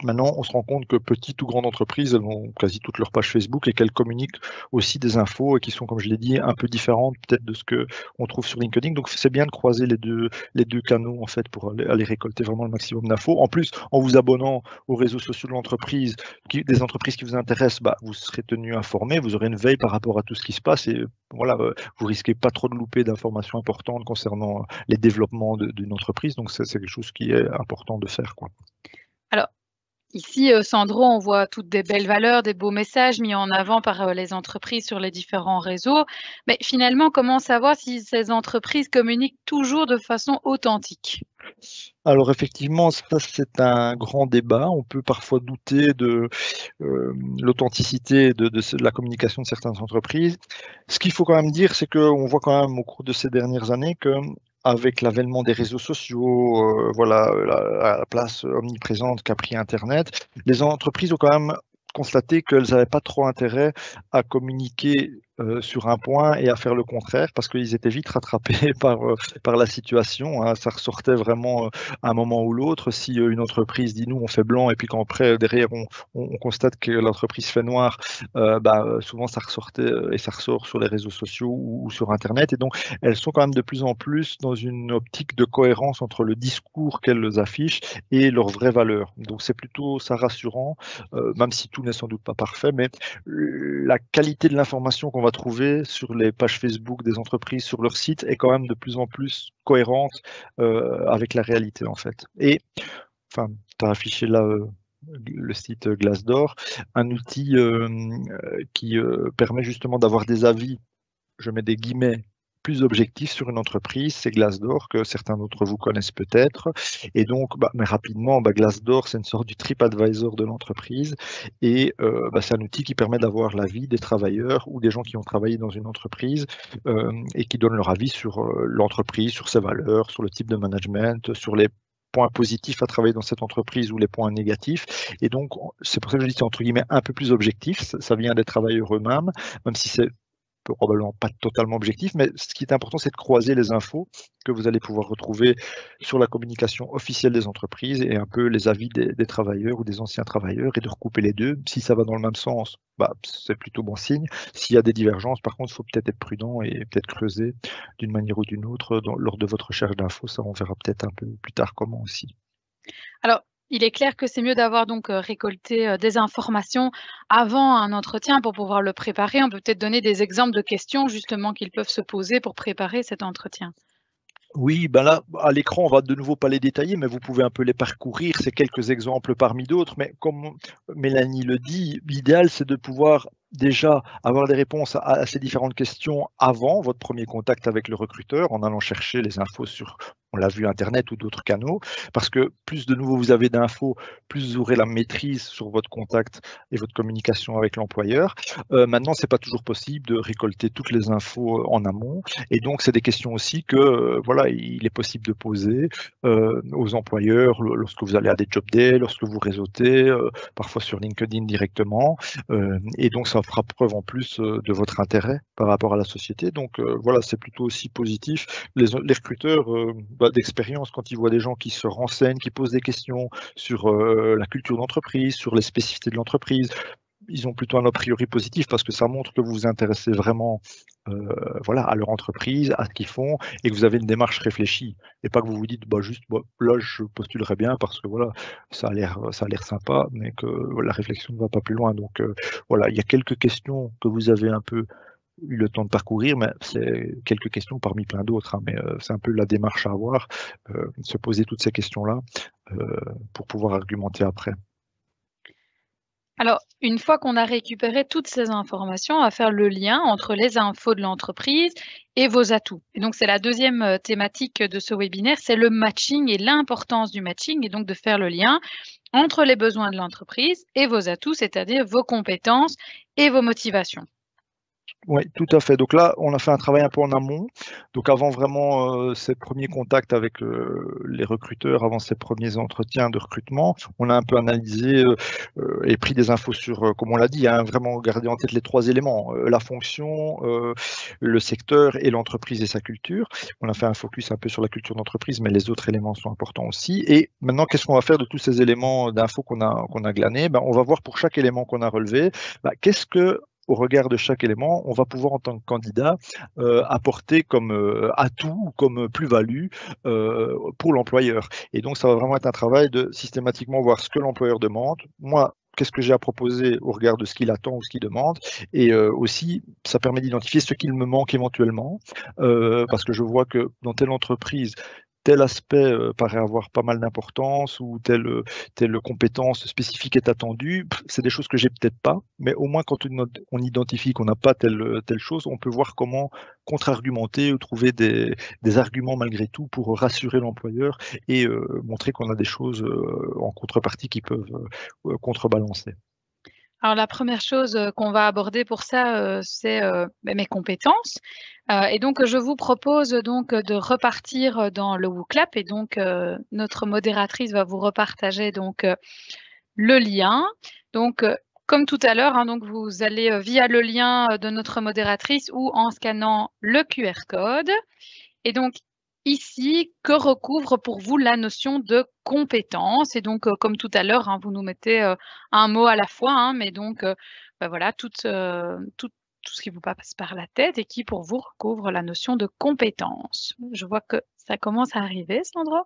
Maintenant, on se rend compte que petites ou grandes entreprises, elles ont quasi toutes leurs pages Facebook et qu'elles communiquent aussi des infos et qui sont, comme je l'ai dit, un peu différentes peut-être de ce que on trouve sur LinkedIn. Donc, c'est bien de croiser les deux canaux en fait pour aller récolter vraiment le maximum d'infos. En plus, en vous abonnant aux réseaux sociaux de l'entreprise, des entreprises qui vous intéressent, bah, vous serez tenu informé, vous aurez une veille par rapport à tout ce qui se passe et voilà, vous risquez pas trop de louper d'informations importantes concernant les développements d'une entreprise. Donc, c'est quelque chose qui est important de faire, quoi. Alors, ici, Sandro, on voit toutes des belles valeurs, des beaux messages mis en avant par, les entreprises sur les différents réseaux. Mais finalement, comment savoir si ces entreprises communiquent toujours de façon authentique? Alors effectivement, ça c'est un grand débat. On peut parfois douter de l'authenticité de la communication de certaines entreprises. Ce qu'il faut quand même dire, c'est qu'on voit quand même au cours de ces dernières années que avec l'avènement des réseaux sociaux, voilà, la place omniprésente qu'a pris Internet, les entreprises ont quand même constaté qu'elles n'avaient pas trop intérêt à communiquer sur un point et à faire le contraire parce qu'ils étaient vite rattrapés par la situation, hein. Ça ressortait vraiment à un moment ou l'autre. Si une entreprise dit nous on fait blanc et puis qu'après derrière on constate que l'entreprise fait noir, souvent ça ressortait et ça ressort sur les réseaux sociaux ou sur Internet. Et donc elles sont quand même de plus en plus dans une optique de cohérence entre le discours qu'elles affichent et leurs vraies valeurs. Donc c'est plutôt ça rassurant, même si tout n'est sans doute pas parfait, mais la qualité de l'information qu'on va trouver sur les pages Facebook des entreprises, sur leur site, est quand même de plus en plus cohérente avec la réalité en fait. Et enfin, tu as affiché là le site Glassdoor, un outil qui permet justement d'avoir des avis, je mets des guillemets, plus objectif sur une entreprise, c'est Glassdoor, que certains d'entre vous connaissent peut-être. Et donc, mais rapidement, Glassdoor, c'est une sorte du TripAdvisor de l'entreprise. Et c'est un outil qui permet d'avoir l'avis des travailleurs ou des gens qui ont travaillé dans une entreprise et qui donnent leur avis sur l'entreprise, sur ses valeurs, sur le type de management, sur les points positifs à travailler dans cette entreprise ou les points négatifs. Et donc, c'est pour ça que je dis c'est entre guillemets un peu plus objectif. Ça vient des travailleurs eux-mêmes, même si c'est probablement pas totalement objectif, mais ce qui est important, c'est de croiser les infos que vous allez pouvoir retrouver sur la communication officielle des entreprises et un peu les avis des travailleurs ou des anciens travailleurs et de recouper les deux. Si ça va dans le même sens, c'est plutôt bon signe. S'il y a des divergences, par contre, il faut peut-être être prudent et peut-être creuser d'une manière ou d'une autre lors de votre recherche d'infos. Ça, on verra peut-être un peu plus tard comment aussi. Alors, il est clair que c'est mieux d'avoir donc récolté des informations avant un entretien pour pouvoir le préparer. On peut peut-être donner des exemples de questions justement qu'ils peuvent se poser pour préparer cet entretien. Oui, là, à l'écran, on va de nouveau pas les détailler, mais vous pouvez un peu les parcourir. C'est quelques exemples parmi d'autres. Mais comme Mélanie le dit, l'idéal, c'est de pouvoir déjà avoir des réponses à ces différentes questions avant votre premier contact avec le recruteur, en allant chercher les infos sur, on l'a vu, Internet ou d'autres canaux, parce que plus de nouveau vous avez d'infos, plus vous aurez la maîtrise sur votre contact et votre communication avec l'employeur. Maintenant, c'est pas toujours possible de récolter toutes les infos en amont, et donc c'est des questions aussi que voilà, il est possible de poser aux employeurs lorsque vous allez à des job days, lorsque vous réseautez, parfois sur LinkedIn directement, et donc ça fera preuve en plus de votre intérêt par rapport à la société. Donc voilà, c'est plutôt aussi positif. Les recruteurs d'expérience, quand ils voient des gens qui se renseignent, qui posent des questions sur la culture d'entreprise, sur les spécificités de l'entreprise, ils ont plutôt un a priori positif parce que ça montre que vous vous intéressez vraiment à leur entreprise, à ce qu'ils font, et que vous avez une démarche réfléchie. Et pas que vous vous dites juste là je postulerai bien parce que voilà, ça a l'air sympa, mais que la réflexion ne va pas plus loin. Donc voilà, il y a quelques questions que vous avez un peu eu le temps de parcourir, mais c'est quelques questions parmi plein d'autres. Mais c'est un peu la démarche à avoir, se poser toutes ces questions-là pour pouvoir argumenter après. Alors, une fois qu'on a récupéré toutes ces informations, on va faire le lien entre les infos de l'entreprise et vos atouts. Et donc, c'est la deuxième thématique de ce webinaire, c'est le matching et l'importance du matching, et donc de faire le lien entre les besoins de l'entreprise et vos atouts, c'est-à-dire vos compétences et vos motivations. Oui, tout à fait. Donc là, on a fait un travail un peu en amont. Donc avant vraiment ces premiers contacts avec les recruteurs, avant ces premiers entretiens de recrutement, on a un peu analysé et pris des infos sur, comme on l'a dit, vraiment garder en tête les trois éléments, la fonction, le secteur et l'entreprise et sa culture. On a fait un focus un peu sur la culture d'entreprise, mais les autres éléments sont importants aussi. Et maintenant, qu'est-ce qu'on va faire de tous ces éléments d'infos qu'on a glanés? On va voir pour chaque élément qu'on a relevé, qu'est-ce que au regard de chaque élément, on va pouvoir en tant que candidat apporter comme atout, comme plus-value pour l'employeur. Et donc, ça va vraiment être un travail de systématiquement voir ce que l'employeur demande. Moi, qu'est-ce que j'ai à proposer au regard de ce qu'il attend ou ce qu'il demande. Et aussi, ça permet d'identifier ce qu'il me manque éventuellement, parce que je vois que dans telle entreprise, tel aspect paraît avoir pas mal d'importance ou telle compétence spécifique est attendue, c'est des choses que j'ai peut-être pas, mais au moins quand on identifie qu'on n'a pas telle chose, on peut voir comment contre-argumenter ou trouver des arguments malgré tout pour rassurer l'employeur et montrer qu'on a des choses en contrepartie qui peuvent contrebalancer. Alors la première chose qu'on va aborder pour ça, c'est mes compétences. Et donc je vous propose donc de repartir dans le WooClap et donc notre modératrice va vous repartager donc le lien. Donc comme tout à l'heure, donc vous allez via le lien de notre modératrice ou en scannant le QR code. Et donc ici, que recouvre pour vous la notion de compétence? Et donc, comme tout à l'heure, vous nous mettez un mot à la fois, mais donc voilà, tout ce qui vous passe par la tête et qui pour vous recouvre la notion de compétence. Je vois que ça commence à arriver, Sandra.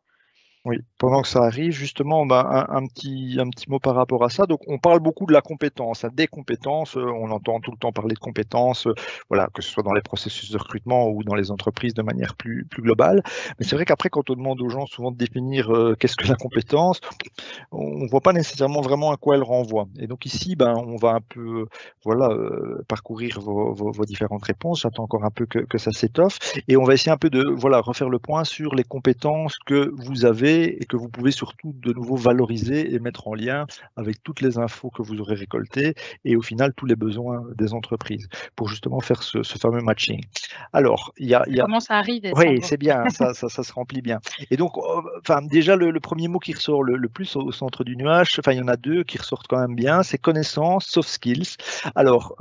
Oui, pendant que ça arrive, justement, un petit mot par rapport à ça. Donc, on parle beaucoup de la compétence, des compétences. On entend tout le temps parler de compétences, voilà, que ce soit dans les processus de recrutement ou dans les entreprises de manière plus globale. Mais c'est vrai qu'après, quand on demande aux gens souvent de définir qu'est-ce que la compétence, on ne voit pas nécessairement vraiment à quoi elle renvoie. Et donc ici, on va un peu, voilà, parcourir vos différentes réponses. J'attends encore un peu que ça s'étoffe. Et on va essayer un peu de, voilà, refaire le point sur les compétences que vous avez et que vous pouvez surtout de nouveau valoriser et mettre en lien avec toutes les infos que vous aurez récoltées et au final tous les besoins des entreprises pour justement faire ce fameux matching. Alors, Ça commence à arriver, oui, Sandro. c'est bien, ça se remplit bien. Et donc, enfin, déjà, le premier mot qui ressort le plus au centre du nuage, enfin, il y en a deux qui ressortent quand même bien, c'est connaissances, soft skills. Alors,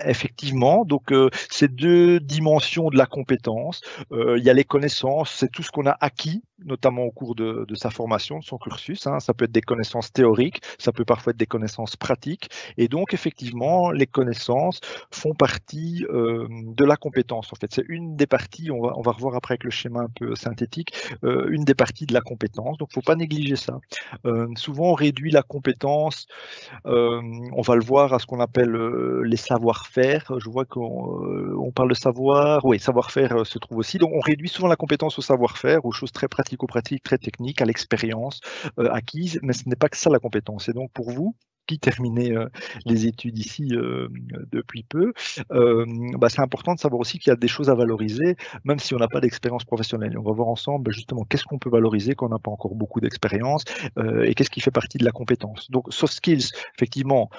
effectivement, donc, c'est deux dimensions de la compétence. Il y a les connaissances, c'est tout ce qu'on a acquis, notamment au cours de sa formation, de son cursus, hein. Ça peut être des connaissances théoriques, ça peut parfois être des connaissances pratiques. Et donc, effectivement, les connaissances font partie de la compétence. En fait, c'est une des parties, on va revoir après avec le schéma un peu synthétique, une des parties de la compétence. Donc, il ne faut pas négliger ça. Souvent, on réduit la compétence, on va le voir à ce qu'on appelle les savoir-faire. Je vois qu'on parle de savoir, oui, savoir-faire se trouve aussi. Donc, on réduit souvent la compétence au savoir-faire, aux choses très pratico-pratiques, très techniques, à l'expérience acquise, mais ce n'est pas que ça la compétence. Et donc, pour vous, qui terminez les études ici depuis peu, c'est important de savoir aussi qu'il y a des choses à valoriser, même si on n'a pas d'expérience professionnelle. Et on va voir ensemble justement qu'est-ce qu'on peut valoriser quand on n'a pas encore beaucoup d'expérience et qu'est-ce qui fait partie de la compétence. Donc, soft skills, effectivement,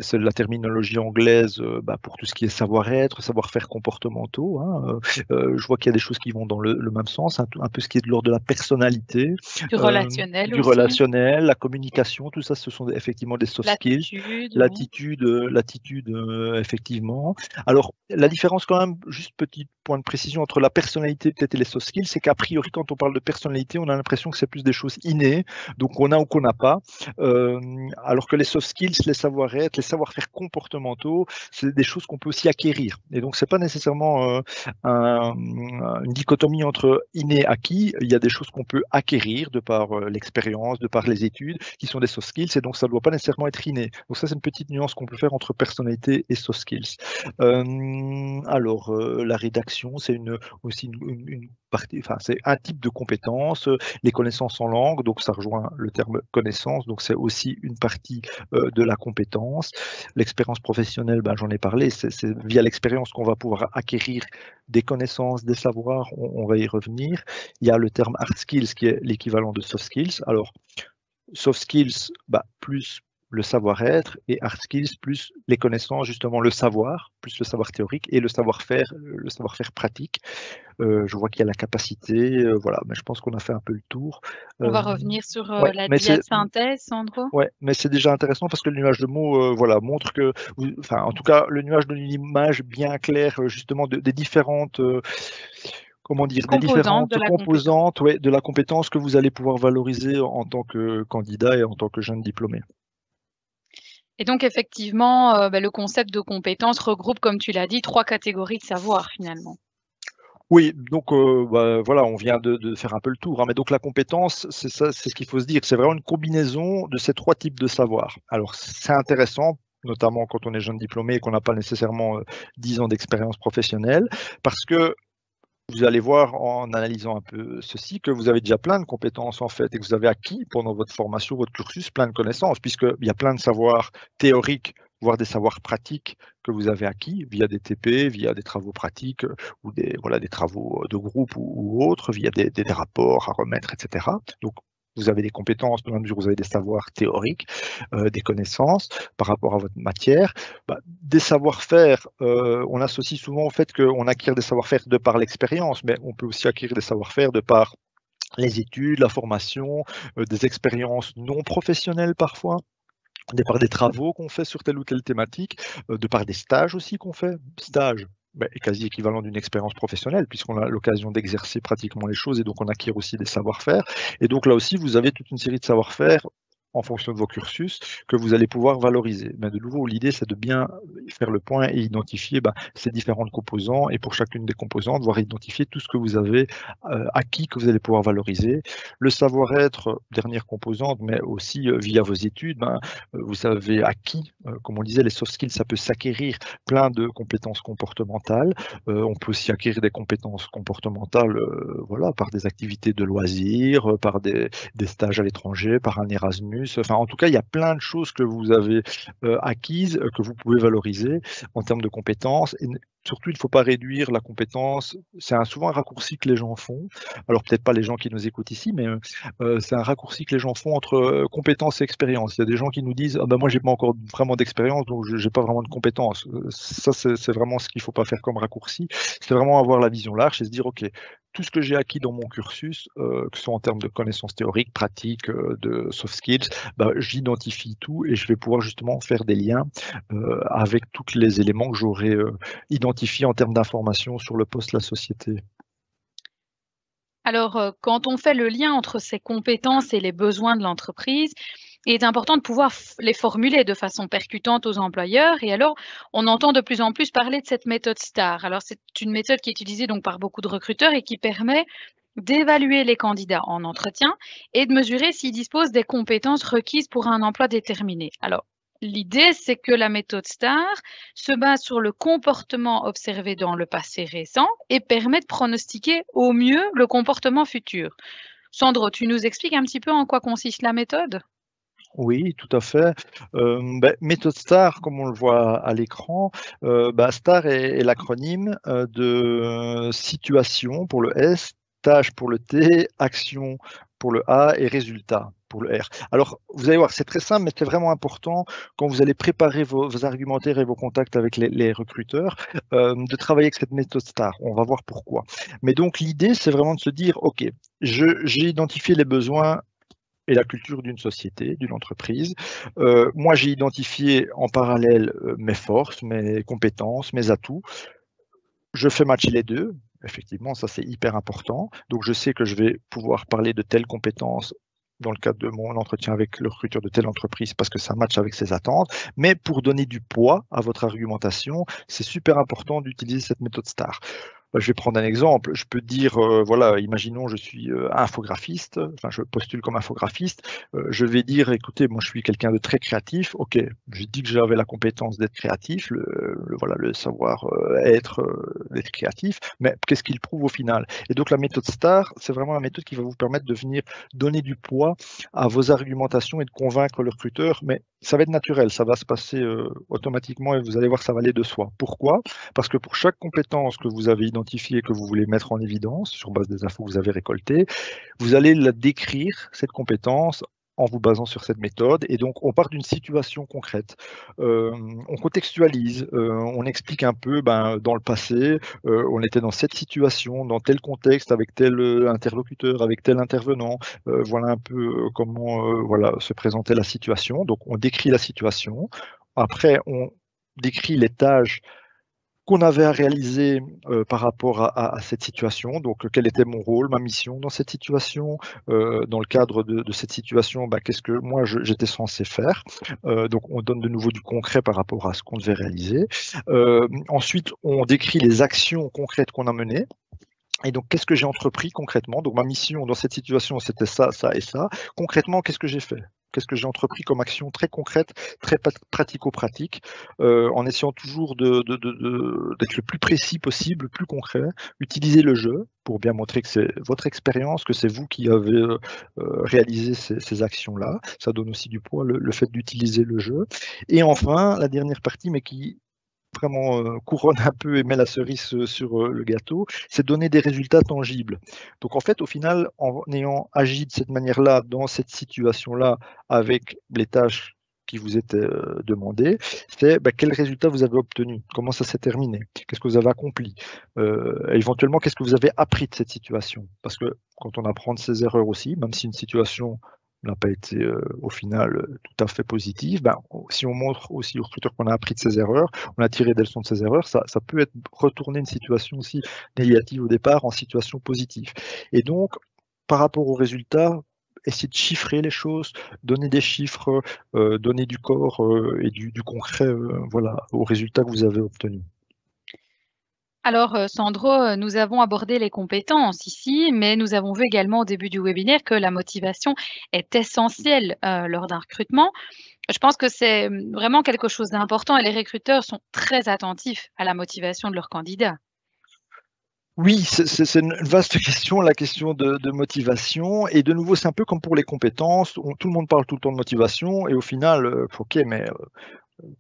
c'est la terminologie anglaise pour tout ce qui est savoir-être, savoir-faire comportementaux, hein. Je vois qu'il y a des choses qui vont dans le même sens, un peu ce qui est de l'ordre de la personnalité, Du relationnel du aussi, relationnel, la communication, tout ça, ce sont effectivement des soft skills. l'attitude, oui. L'attitude, effectivement. Alors, la différence quand même, juste petit point de précision entre la personnalité peut-être et les soft skills, c'est qu'a priori, quand on parle de personnalité, on a l'impression que c'est plus des choses innées, donc on a ou qu'on n'a pas, alors que les soft skills, les savoir-être, les savoir-faire comportementaux, c'est des choses qu'on peut aussi acquérir. Et donc, c'est pas nécessairement une dichotomie entre inné et acquis. Il y a des choses qu'on peut acquérir de par l'expérience, de par les études, qui sont des soft skills, et donc ça ne doit pas nécessairement être inné. Donc ça, c'est une petite nuance qu'on peut faire entre personnalité et soft skills. Alors, la rédaction, c'est aussi une partie, enfin, c'est un type de compétence. Les connaissances en langue, donc ça rejoint le terme connaissance, donc c'est aussi une partie de la compétence. L'expérience professionnelle, j'en ai parlé, c'est via l'expérience qu'on va pouvoir acquérir des connaissances, des savoirs, on va y revenir. Il y a le terme hard skills qui est l'équivalent de soft skills. Alors, soft skills, plus le savoir-être, et hard skills plus les connaissances, justement le savoir, plus le savoir théorique et le savoir-faire pratique. Je vois qu'il y a la capacité, voilà, mais je pense qu'on a fait un peu le tour. On va revenir sur Ouais, la mais c'est diasynthèse, Sandro. ouais, mais c'est déjà intéressant parce que le nuage de mots, voilà, montre que, enfin, en tout cas, le nuage donne une image bien claire, justement, des différentes, comment dire, des Composante différentes de la compétence. composantes, ouais, de la compétence que vous allez pouvoir valoriser en tant que candidat et en tant que jeune diplômé. Et donc effectivement, le concept de compétence regroupe, comme tu l'as dit, 3 catégories de savoir finalement. Oui, donc voilà, on vient de faire un peu le tour, hein, mais donc la compétence, c'est ça, c'est ce qu'il faut se dire, c'est vraiment une combinaison de ces 3 types de savoirs. Alors c'est intéressant, notamment quand on est jeune diplômé et qu'on n'a pas nécessairement 10 ans d'expérience professionnelle, parce que vous allez voir en analysant un peu ceci que vous avez déjà plein de compétences en fait et que vous avez acquis pendant votre formation, votre cursus, plein de connaissances, puisqu'il y a plein de savoirs théoriques, voire des savoirs pratiques que vous avez acquis via des TP, via des travaux pratiques ou des travaux de groupe ou autres, via des rapports à remettre, etc. Donc, vous avez des compétences dans la mesure où vous avez des savoirs théoriques, des connaissances par rapport à votre matière. Des savoir-faire, on associe souvent au fait qu'on acquiert des savoir-faire de par l'expérience, mais on peut aussi acquérir des savoir-faire de par les études, la formation, des expériences non professionnelles parfois, de par des travaux qu'on fait sur telle ou telle thématique, de par des stages aussi qu'on fait. Stage est quasi équivalent d'une expérience professionnelle puisqu'on a l'occasion d'exercer pratiquement les choses et donc on acquiert aussi des savoir-faire. Et donc là aussi, vous avez toute une série de savoir-faire en fonction de vos cursus, que vous allez pouvoir valoriser. Mais de nouveau, l'idée, c'est de bien faire le point et identifier ces différentes composants, et pour chacune des composantes, voir identifier tout ce que vous avez acquis, que vous allez pouvoir valoriser. Le savoir-être, dernière composante, mais aussi via vos études, vous avez acquis, comme on disait, les soft skills, ça peut s'acquérir plein de compétences comportementales. On peut aussi acquérir des compétences comportementales voilà, par des activités de loisirs, par des stages à l'étranger, par un Erasmus. Enfin, en tout cas, il y a plein de choses que vous avez acquises, que vous pouvez valoriser en termes de compétences. Et surtout, il ne faut pas réduire la compétence. C'est souvent un raccourci que les gens font. Alors, peut-être pas les gens qui nous écoutent ici, mais c'est un raccourci que les gens font entre compétences et expérience. Il y a des gens qui nous disent ah ben moi, j'ai pas encore vraiment d'expérience, donc je n'ai pas vraiment de compétences. Ça, c'est vraiment ce qu'il ne faut pas faire comme raccourci. C'est vraiment avoir la vision large et se dire OK, tout ce que j'ai acquis dans mon cursus, que ce soit en termes de connaissances théoriques, pratiques, de soft skills, j'identifie tout et je vais pouvoir justement faire des liens avec tous les éléments que j'aurais identifiés en termes d'informations sur le poste, la société. Alors, quand on fait le lien entre ces compétences et les besoins de l'entreprise, il est important de pouvoir les formuler de façon percutante aux employeurs. Et alors, on entend de plus en plus parler de cette méthode STAR. Alors, c'est une méthode qui est utilisée donc par beaucoup de recruteurs et qui permet d'évaluer les candidats en entretien et de mesurer s'ils disposent des compétences requises pour un emploi déterminé. Alors, l'idée, c'est que la méthode STAR se base sur le comportement observé dans le passé récent et permet de pronostiquer au mieux le comportement futur. Sandro, tu nous expliques un petit peu en quoi consiste la méthode? Oui, tout à fait. Méthode STAR, comme on le voit à l'écran, STAR est l'acronyme de situation pour le S, tâche pour le T, action pour le A et résultat pour le R. Alors, vous allez voir, c'est très simple, mais c'est vraiment important quand vous allez préparer vos argumentaires et vos contacts avec les recruteurs, de travailler avec cette méthode STAR. On va voir pourquoi. Mais donc, l'idée, c'est vraiment de se dire, OK, j'ai identifié les besoins et la culture d'une société, d'une entreprise. Moi, j'ai identifié en parallèle mes forces, mes compétences, mes atouts. Je fais matcher les deux. Effectivement, ça c'est hyper important. Donc, je sais que je vais pouvoir parler de telles compétences dans le cadre de mon entretien avec le recruteur de telle entreprise parce que ça matche avec ses attentes. Mais pour donner du poids à votre argumentation, c'est super important d'utiliser cette méthode STAR. Je vais prendre un exemple. Je peux dire, voilà, imaginons je suis infographiste, enfin je postule comme infographiste. Je vais dire, écoutez, moi je suis quelqu'un de très créatif. Ok, j'ai dit que j'avais la compétence d'être créatif, voilà, le savoir être d'être créatif. Mais qu'est-ce qu'il prouve au final? Et donc la méthode STAR, c'est vraiment la méthode qui va vous permettre de venir donner du poids à vos argumentations et de convaincre le recruteur. Mais ça va être naturel, ça va se passer automatiquement et vous allez voir, ça va aller de soi. Pourquoi? Parce que pour chaque compétence que vous avez identifiée, que vous voulez mettre en évidence sur base des infos que vous avez récoltées, vous allez la décrire, cette compétence, en vous basant sur cette méthode. Et donc, on part d'une situation concrète. On contextualise, on explique un peu, dans le passé, on était dans cette situation, dans tel contexte, avec tel interlocuteur, avec tel intervenant. Voilà un peu comment voilà, se présentait la situation. Donc, on décrit la situation. Après, on décrit les tâches qu'on avait à réaliser par rapport à cette situation. Donc, quel était mon rôle, ma mission dans cette situation, dans le cadre de cette situation, qu'est-ce que moi j'étais censé faire. Donc, on donne de nouveau du concret par rapport à ce qu'on devait réaliser. Ensuite, on décrit les actions concrètes qu'on a menées. Et donc, qu'est-ce que j'ai entrepris concrètement? Donc, ma mission dans cette situation, c'était ça, ça et ça. Concrètement, qu'est-ce que j'ai fait? Qu'est-ce que j'ai entrepris comme action très concrète, très pratico-pratique, en essayant toujours d'être le plus précis possible, le plus concret, utiliser le jeu pour bien montrer que c'est votre expérience, que c'est vous qui avez réalisé ces actions-là. Ça donne aussi du poids, le fait d'utiliser le jeu. Et enfin, la dernière partie, mais qui vraiment couronne un peu et met la cerise sur le gâteau, c'est donner des résultats tangibles. Donc en fait, au final, en ayant agi de cette manière-là, dans cette situation-là, avec les tâches qui vous étaient demandées, c'est quel résultat vous avez obtenu, comment ça s'est terminé, qu'est-ce que vous avez accompli, éventuellement qu'est-ce que vous avez appris de cette situation. Parce que quand on apprend de ses erreurs aussi, même si une situation n'a pas été au final tout à fait positive, si on montre aussi au recruteur qu'on a appris de ses erreurs, on a tiré des leçons de ses erreurs, ça peut être retourner une situation aussi négative au départ en situation positive. Et donc, par rapport aux résultats, essayer de chiffrer les choses, donner des chiffres, donner du corps et du concret voilà, aux résultats que vous avez obtenus. Alors, Sandro, nous avons abordé les compétences ici, mais nous avons vu également au début du webinaire que la motivation est essentielle lors d'un recrutement. Je pense que c'est vraiment quelque chose d'important et les recruteurs sont très attentifs à la motivation de leurs candidats. Oui, c'est une vaste question, la question de motivation. Et de nouveau, c'est un peu comme pour les compétences. Tout le monde parle tout le temps de motivation et au final, ok, mais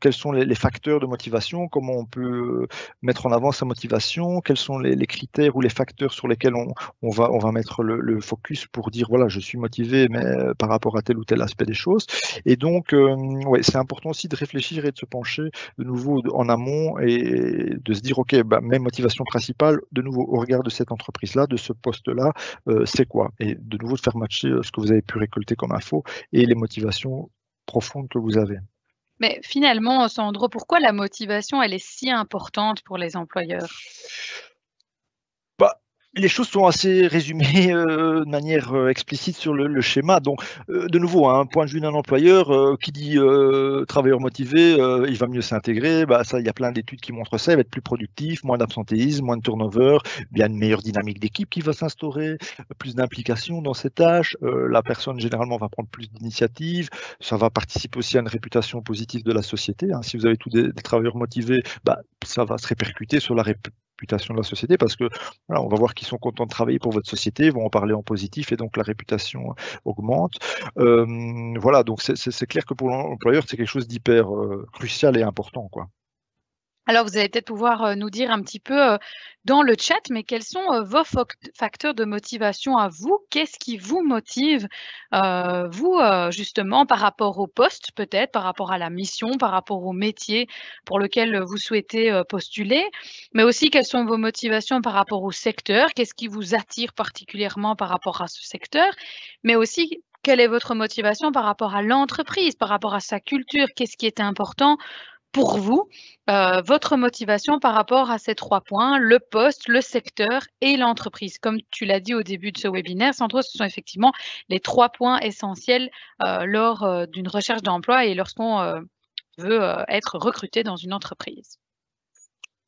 quels sont les facteurs de motivation, comment on peut mettre en avant sa motivation, quels sont les critères ou les facteurs sur lesquels on va mettre le focus pour dire voilà, je suis motivé, mais par rapport à tel ou tel aspect des choses. Et donc, ouais, c'est important aussi de réfléchir et de se pencher de nouveau en amont et de se dire ok, bah, mes motivations principales, de nouveau au regard de cette entreprise-là, de ce poste-là, c'est quoi? Et de nouveau de faire matcher ce que vous avez pu récolter comme info et les motivations profondes que vous avez. Mais finalement, Sandro, pourquoi la motivation, elle est si importante pour les employeurs? Bah, les choses sont assez résumées de manière explicite sur le schéma. Donc, de nouveau, un point de vue d'un employeur, qui dit travailleur motivé, il va mieux s'intégrer. Bah, ça, il y a plein d'études qui montrent ça. Il va être plus productif, moins d'absentéisme, moins de turnover, bien une meilleure dynamique d'équipe qui va s'instaurer, plus d'implication dans ses tâches. La personne, généralement, va prendre plus d'initiatives. Ça va participer aussi à une réputation positive de la société, hein. Si vous avez tous des travailleurs motivés, bah, ça va se répercuter sur la réputation de la société parce que voilà, on va voir qu'ils sont contents de travailler pour votre société, ils vont en parler en positif et donc la réputation augmente. Voilà, donc c'est clair que pour l'employeur, c'est quelque chose d'hyper crucial et important, quoi. Alors, vous allez peut-être pouvoir, nous dire un petit peu, dans le chat, mais quels sont, vos facteurs de motivation à vous? Qu'est-ce qui vous motive, vous, justement par rapport au poste peut-être, par rapport à la mission, par rapport au métier pour lequel, vous souhaitez, postuler? Mais aussi quelles sont vos motivations par rapport au secteur? Qu'est-ce qui vous attire particulièrement par rapport à ce secteur? Mais aussi, quelle est votre motivation par rapport à l'entreprise, par rapport à sa culture? Qu'est-ce qui est important pour vous, votre motivation par rapport à ces 3 points, le poste, le secteur et l'entreprise. Comme tu l'as dit au début de ce webinaire, Sandro, ce sont effectivement les 3 points essentiels, lors, d'une recherche d'emploi et lorsqu'on, veut, être recruté dans une entreprise.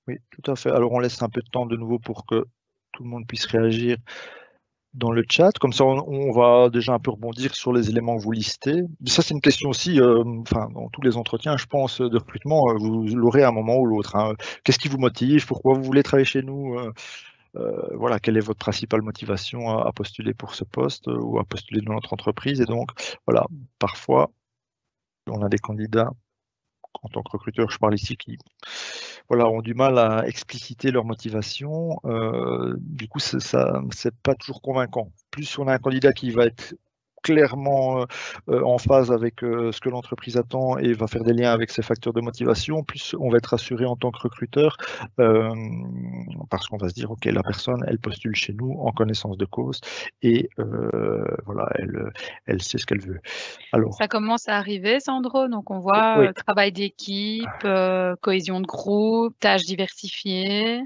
Oui, tout à fait. Alors on laisse un peu de temps de nouveau pour que tout le monde puisse réagir dans le chat. Comme ça, on va déjà un peu rebondir sur les éléments que vous listez. Ça, c'est une question aussi, enfin, dans tous les entretiens, je pense, de recrutement, vous l'aurez à un moment ou l'autre, hein. Qu'est-ce qui vous motive? Pourquoi vous voulez travailler chez nous? Voilà, quelle est votre principale motivation à postuler pour ce poste ou à postuler dans notre entreprise? Et donc, voilà, parfois, on a des candidats, en tant que recruteur, je parle ici, qui voilà, ont du mal à expliciter leur motivation. Du coup, c'est pas toujours convaincant. Plus on a un candidat qui va être clairement en phase avec ce que l'entreprise attend et va faire des liens avec ses facteurs de motivation, plus on va être rassuré en tant que recruteur parce qu'on va se dire, OK, la personne, elle postule chez nous en connaissance de cause et voilà, elle sait ce qu'elle veut. Alors, Ça commence à arriver, Sandro, donc on voit, oui, travail d'équipe, cohésion de groupe, tâches diversifiées,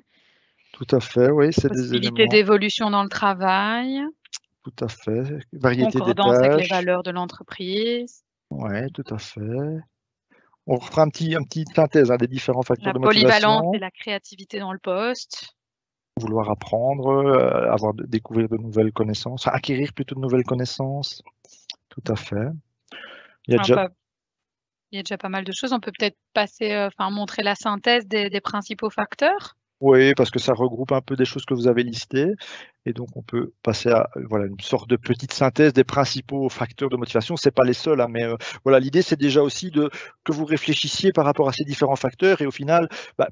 tout à fait, oui, c'est des possibilité éléments, d'évolution dans le travail, tout à fait, variété des concordance avec les tâches, valeurs de l'entreprise. ouais, tout à fait. On fera un petit synthèse hein, des différents facteurs La de polyvalence et motivation. la créativité dans le poste. Vouloir apprendre, découvrir de nouvelles connaissances, enfin, acquérir plutôt de nouvelles connaissances. Tout à fait. Il y a Alors déjà pas il y a déjà pas mal de choses. On peut peut-être passer, enfin montrer la synthèse des principaux facteurs? oui, parce que ça regroupe un peu des choses que vous avez listées et donc on peut passer à, voilà, une sorte de petite synthèse des principaux facteurs de motivation. C'est pas les seuls, hein, mais voilà, l'idée, c'est déjà aussi que vous réfléchissiez par rapport à ces différents facteurs et au final, bah,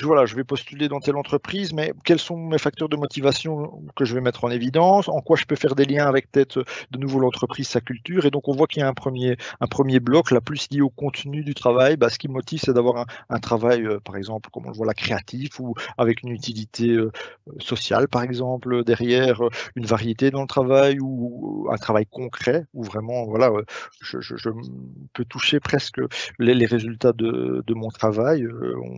voilà, je vais postuler dans telle entreprise, mais quels sont mes facteurs de motivation que je vais mettre en évidence? En quoi je peux faire des liens avec peut-être de nouveau l'entreprise, sa culture? Et donc, on voit qu'il y a un premier bloc, là, plus lié au contenu du travail. Bah, ce qui me motive, c'est d'avoir un travail, par exemple, comme on le voit là, créatif ou avec une utilité sociale, par exemple, derrière, une variété dans le travail ou un travail concret où vraiment, voilà, je peux toucher presque les résultats de mon travail.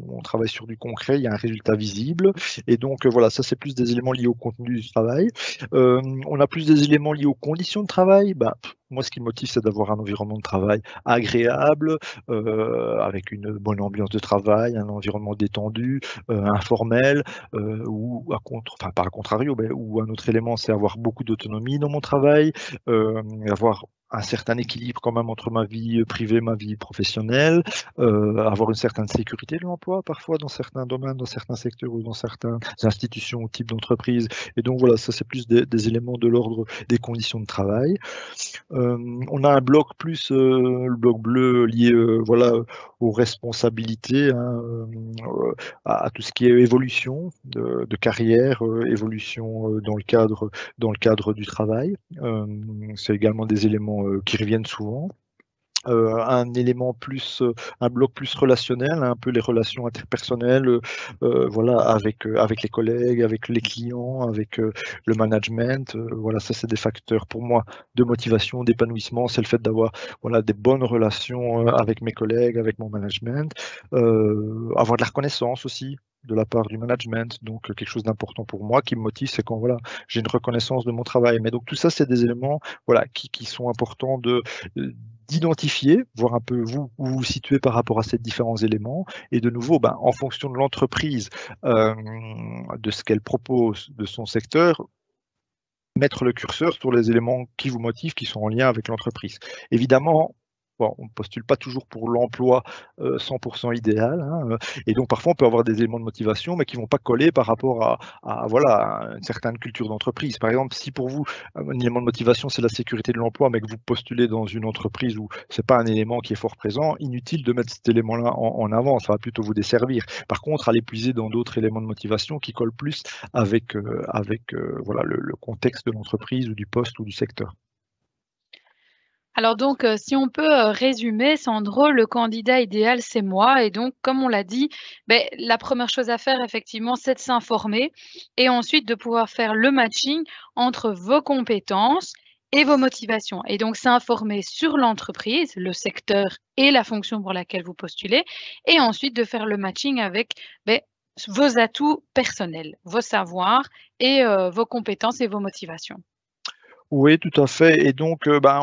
On travaille sur du concret concret, il y a un résultat visible. Et donc, voilà, ça, c'est plus des éléments liés au contenu du travail. On a plus des éléments liés aux conditions de travail. Bah, moi, ce qui me motive, c'est d'avoir un environnement de travail agréable, avec une bonne ambiance de travail, un environnement détendu, informel, ou enfin, pas à contrario, mais ou un autre élément, c'est avoir beaucoup d'autonomie dans mon travail, avoir un certain équilibre quand même entre ma vie privée, ma vie professionnelle, avoir une certaine sécurité de l'emploi parfois dans certains domaines, dans certains secteurs ou dans certaines institutions ou types d'entreprises. Et donc voilà, ça c'est plus des éléments de l'ordre des conditions de travail. On a un bloc plus, le bloc bleu lié voilà, aux responsabilités, hein, à tout ce qui est évolution de carrière, évolution dans le cadre du travail. C'est également des éléments qui reviennent souvent. Un élément plus, un bloc plus relationnel, un peu les relations interpersonnelles, voilà, avec les collègues, avec les clients, avec le management. Voilà, ça c'est des facteurs pour moi de motivation, d'épanouissement. C'est le fait d'avoir voilà, des bonnes relations avec mes collègues, avec mon management, avoir de la reconnaissance aussi de la part du management, donc quelque chose d'important pour moi qui me motive, c'est quand voilà, j'ai une reconnaissance de mon travail. Mais donc tout ça, c'est des éléments voilà, qui sont importants d'identifier, voir un peu vous où vous vous situez par rapport à ces différents éléments, et de nouveau, ben, en fonction de l'entreprise, de ce qu'elle propose, de son secteur, mettre le curseur sur les éléments qui vous motivent, qui sont en lien avec l'entreprise. Évidemment, bon, on ne postule pas toujours pour l'emploi 100% idéal, hein, et donc parfois on peut avoir des éléments de motivation, mais qui ne vont pas coller par rapport voilà, à une certaine culture d'entreprise. Par exemple, si pour vous, un élément de motivation, c'est la sécurité de l'emploi, mais que vous postulez dans une entreprise où ce n'est pas un élément qui est fort présent, inutile de mettre cet élément-là en avant, ça va plutôt vous desservir. Par contre, allez puiser dans d'autres éléments de motivation qui collent plus avec, voilà, le contexte de l'entreprise ou du poste ou du secteur. Alors donc, si on peut, résumer, Sandro, le candidat idéal, c'est moi et donc comme on l'a dit, beh, la première chose à faire effectivement, c'est de s'informer et ensuite de pouvoir faire le matching entre vos compétences et vos motivations et donc s'informer sur l'entreprise, le secteur et la fonction pour laquelle vous postulez et ensuite de faire le matching avec, beh, vos atouts personnels, vos savoirs et vos compétences et vos motivations. Oui, tout à fait. Et donc, ben,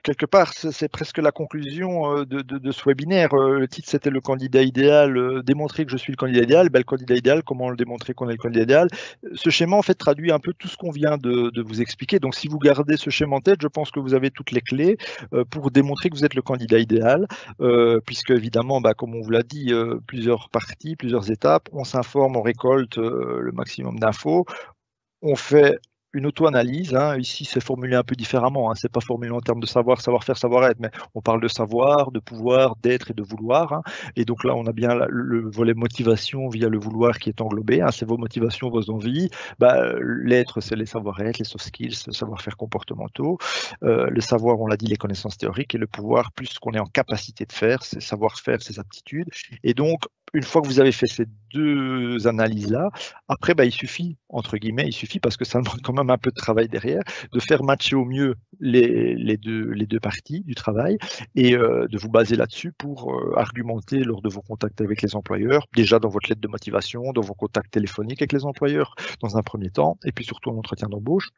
quelque part, c'est presque la conclusion de ce webinaire. Le titre, c'était le candidat idéal, démontrer que je suis le candidat idéal. Ben, le candidat idéal, comment le démontrer qu'on est le candidat idéal? Ce schéma, en fait, traduit un peu tout ce qu'on vient de vous expliquer. Donc, si vous gardez ce schéma en tête, je pense que vous avez toutes les clés pour démontrer que vous êtes le candidat idéal, puisque, évidemment, ben, comme on vous l'a dit, plusieurs parties, plusieurs étapes. On s'informe, on récolte le maximum d'infos. On fait une auto-analyse, hein. Ici, c'est formulé un peu différemment, hein. C'est pas formulé en termes de savoir, savoir-faire, savoir-être, mais on parle de savoir, de pouvoir, d'être et de vouloir, hein. Et donc là, on a bien le volet motivation via le vouloir qui est englobé, hein. C'est vos motivations, vos envies. Bah, l'être, c'est les savoir-être, les soft skills, les savoir-faire comportementaux. Le savoir, on l'a dit, les connaissances théoriques, et le pouvoir, plus ce qu'on est en capacité de faire, c'est savoir-faire, ses aptitudes. Et donc, une fois que vous avez fait ces deux analyses-là, après, bah, il suffit, entre guillemets, il suffit parce que ça demande quand même un peu de travail derrière, de faire matcher au mieux les deux parties du travail et de vous baser là-dessus pour argumenter lors de vos contacts avec les employeurs, déjà dans votre lettre de motivation, dans vos contacts téléphoniques avec les employeurs dans un premier temps, et puis surtout en entretien d'embauche.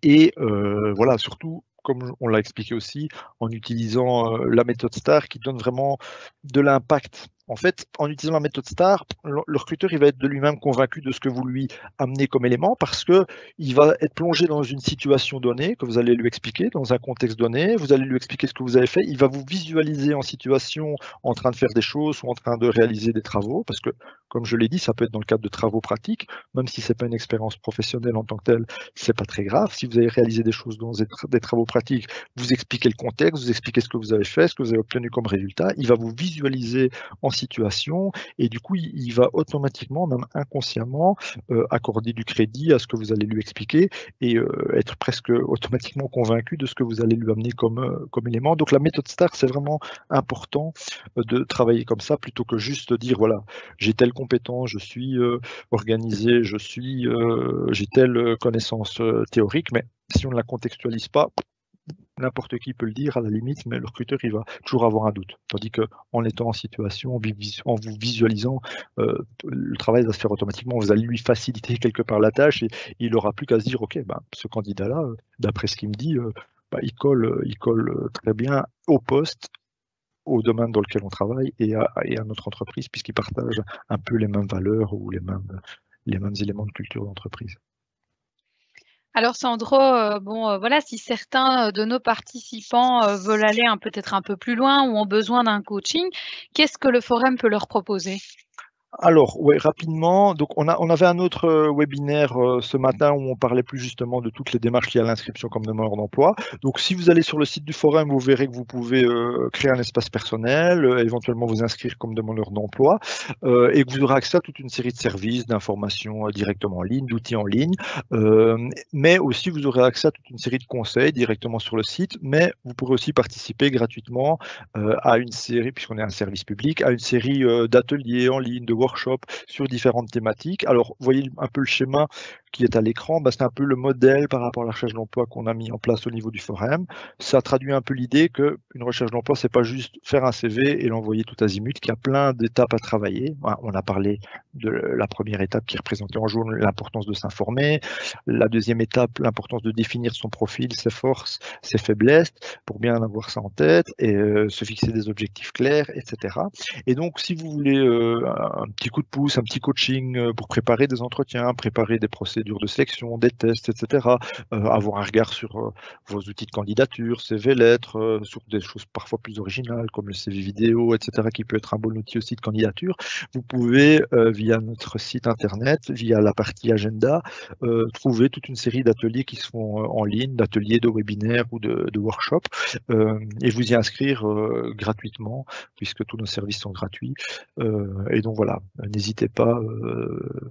Et voilà, surtout, comme on l'a expliqué aussi, en utilisant la méthode STAR qui donne vraiment de l'impact. En fait, en utilisant la méthode STAR, le recruteur il va être de lui-même convaincu de ce que vous lui amenez comme élément parce qu'il va être plongé dans une situation donnée que vous allez lui expliquer, dans un contexte donné, vous allez lui expliquer ce que vous avez fait, il va vous visualiser en situation en train de faire des choses ou en train de réaliser des travaux, parce que, comme je l'ai dit, ça peut être dans le cadre de travaux pratiques, même si ce n'est pas une expérience professionnelle en tant que telle, c'est pas très grave. Si vous avez réalisé des choses dans des travaux pratiques, vous expliquez le contexte, vous expliquez ce que vous avez fait, ce que vous avez obtenu comme résultat, il va vous visualiser en situation et du coup, il va automatiquement, même inconsciemment, accorder du crédit à ce que vous allez lui expliquer et être presque automatiquement convaincu de ce que vous allez lui amener comme élément. Donc la méthode STAR, c'est vraiment important de travailler comme ça plutôt que juste dire, voilà, j'ai telle compétence, je suis organisé, j'ai telle connaissance théorique, mais si on ne la contextualise pas, n'importe qui peut le dire à la limite, mais le recruteur, il va toujours avoir un doute. Tandis qu'en étant en situation, en vous visualisant, le travail va se faire automatiquement. Vous allez lui faciliter quelque part la tâche et il n'aura plus qu'à se dire, OK, ben, ce candidat-là, d'après ce qu'il me dit, il colle très bien au poste, au domaine dans lequel on travaille et à notre entreprise, puisqu'ils partagent un peu les mêmes valeurs ou les mêmes éléments de culture d'entreprise. Alors Sandro, voilà, si certains de nos participants veulent aller peut-être un peu plus loin ou ont besoin d'un coaching, qu'est-ce que le forum peut leur proposer? Alors, ouais, rapidement, donc on avait un autre webinaire ce matin où on parlait plus justement de toutes les démarches liées à l'inscription comme demandeur d'emploi. Donc, si vous allez sur le site du forum, vous verrez que vous pouvez créer un espace personnel, éventuellement vous inscrire comme demandeur d'emploi, et que vous aurez accès à toute une série de services, d'informations directement en ligne, d'outils en ligne, mais aussi vous aurez accès à toute une série de conseils directement sur le site, mais vous pourrez aussi participer gratuitement à une série, puisqu'on est un service public, à une série d'ateliers en ligne, de workshops sur différentes thématiques. Alors, vous voyez un peu le schéma qui est à l'écran, c'est un peu le modèle par rapport à la recherche d'emploi qu'on a mis en place au niveau du forum. Ça traduit un peu l'idée qu'une recherche d'emploi, c'est pas juste faire un CV et l'envoyer tout azimut, qu'il y a plein d'étapes à travailler. On a parlé de la première étape qui représentait en jaune l'importance de s'informer, la deuxième étape, l'importance de définir son profil, ses forces, ses faiblesses, pour bien avoir ça en tête et se fixer des objectifs clairs, etc. Et donc, si vous voulez un petit coup de pouce, un petit coaching pour préparer des entretiens, préparer des procédures de sélection, des tests, etc., avoir un regard sur vos outils de candidature, CV lettres, sur des choses parfois plus originales comme le CV vidéo, etc., qui peut être un bon outil aussi de candidature, vous pouvez, via notre site internet, via la partie agenda, trouver toute une série d'ateliers qui se font en ligne, d'ateliers, de webinaires ou de workshops, et vous y inscrire gratuitement, puisque tous nos services sont gratuits. Et donc voilà, n'hésitez pas,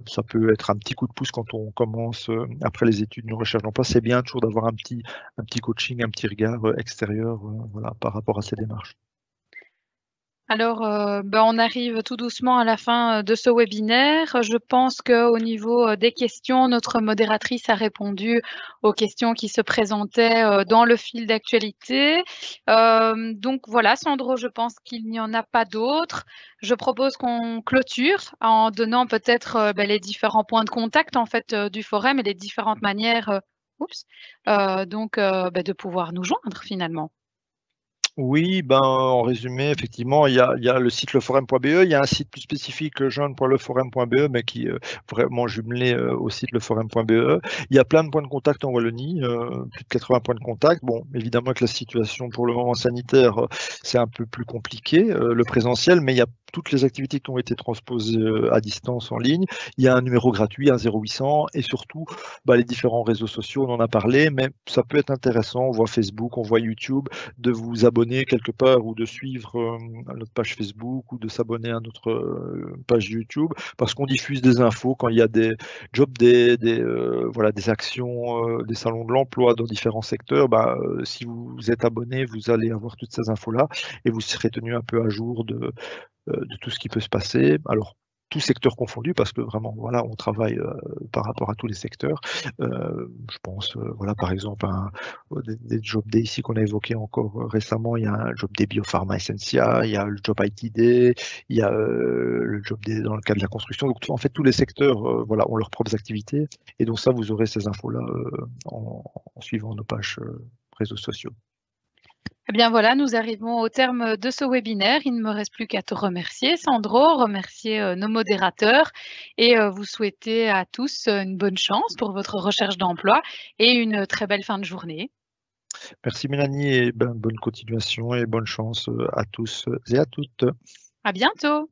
ça peut être un petit coup de pouce quand on commence après les études, une recherche d'emploi. C'est bien toujours d'avoir un petit coaching, un petit regard extérieur voilà, par rapport à ces démarches. Alors, on arrive tout doucement à la fin de ce webinaire. Je pense qu'au niveau des questions, notre modératrice a répondu aux questions qui se présentaient dans le fil d'actualité. Donc voilà, Sandro, je pense qu'il n'y en a pas d'autres. Je propose qu'on clôture en donnant peut-être les différents points de contact en fait du forum et les différentes manières de pouvoir nous joindre finalement. Oui, en résumé, effectivement, il y a le site leforum.be, il y a un site plus spécifique, jeune.leforum.be, mais qui est vraiment jumelé au site leforum.be. Il y a plein de points de contact en Wallonie, plus de 80 points de contact. Bon, évidemment, avec la situation pour le moment sanitaire, c'est un peu plus compliqué, le présentiel, mais il y a toutes les activités qui ont été transposées à distance en ligne. Il y a un numéro gratuit, un 0800, et surtout, les différents réseaux sociaux, on en a parlé, mais ça peut être intéressant, on voit Facebook, on voit YouTube, de vous abonner quelque part ou de suivre notre page Facebook ou de s'abonner à notre page YouTube, parce qu'on diffuse des infos quand il y a des job days, des actions, des salons de l'emploi dans différents secteurs. Si vous êtes abonné, vous allez avoir toutes ces infos-là et vous serez tenu un peu à jour de tout ce qui peut se passer. Alors, tous secteurs confondus, parce que vraiment, voilà, on travaille par rapport à tous les secteurs. Je pense, par exemple, des job days ici qu'on a évoqué encore récemment. Il y a un job day Biopharma Essentia, il y a le job IT Day, il y a le job day dans le cadre de la construction. Donc, en fait, tous les secteurs ont leurs propres activités. Et donc, ça, vous aurez ces infos-là en suivant nos pages réseaux sociaux. Eh bien voilà, nous arrivons au terme de ce webinaire. Il ne me reste plus qu'à te remercier, Sandro, remercier nos modérateurs et vous souhaiter à tous une bonne chance pour votre recherche d'emploi et une très belle fin de journée. Merci Mélanie et bonne continuation et bonne chance à tous et à toutes. À bientôt.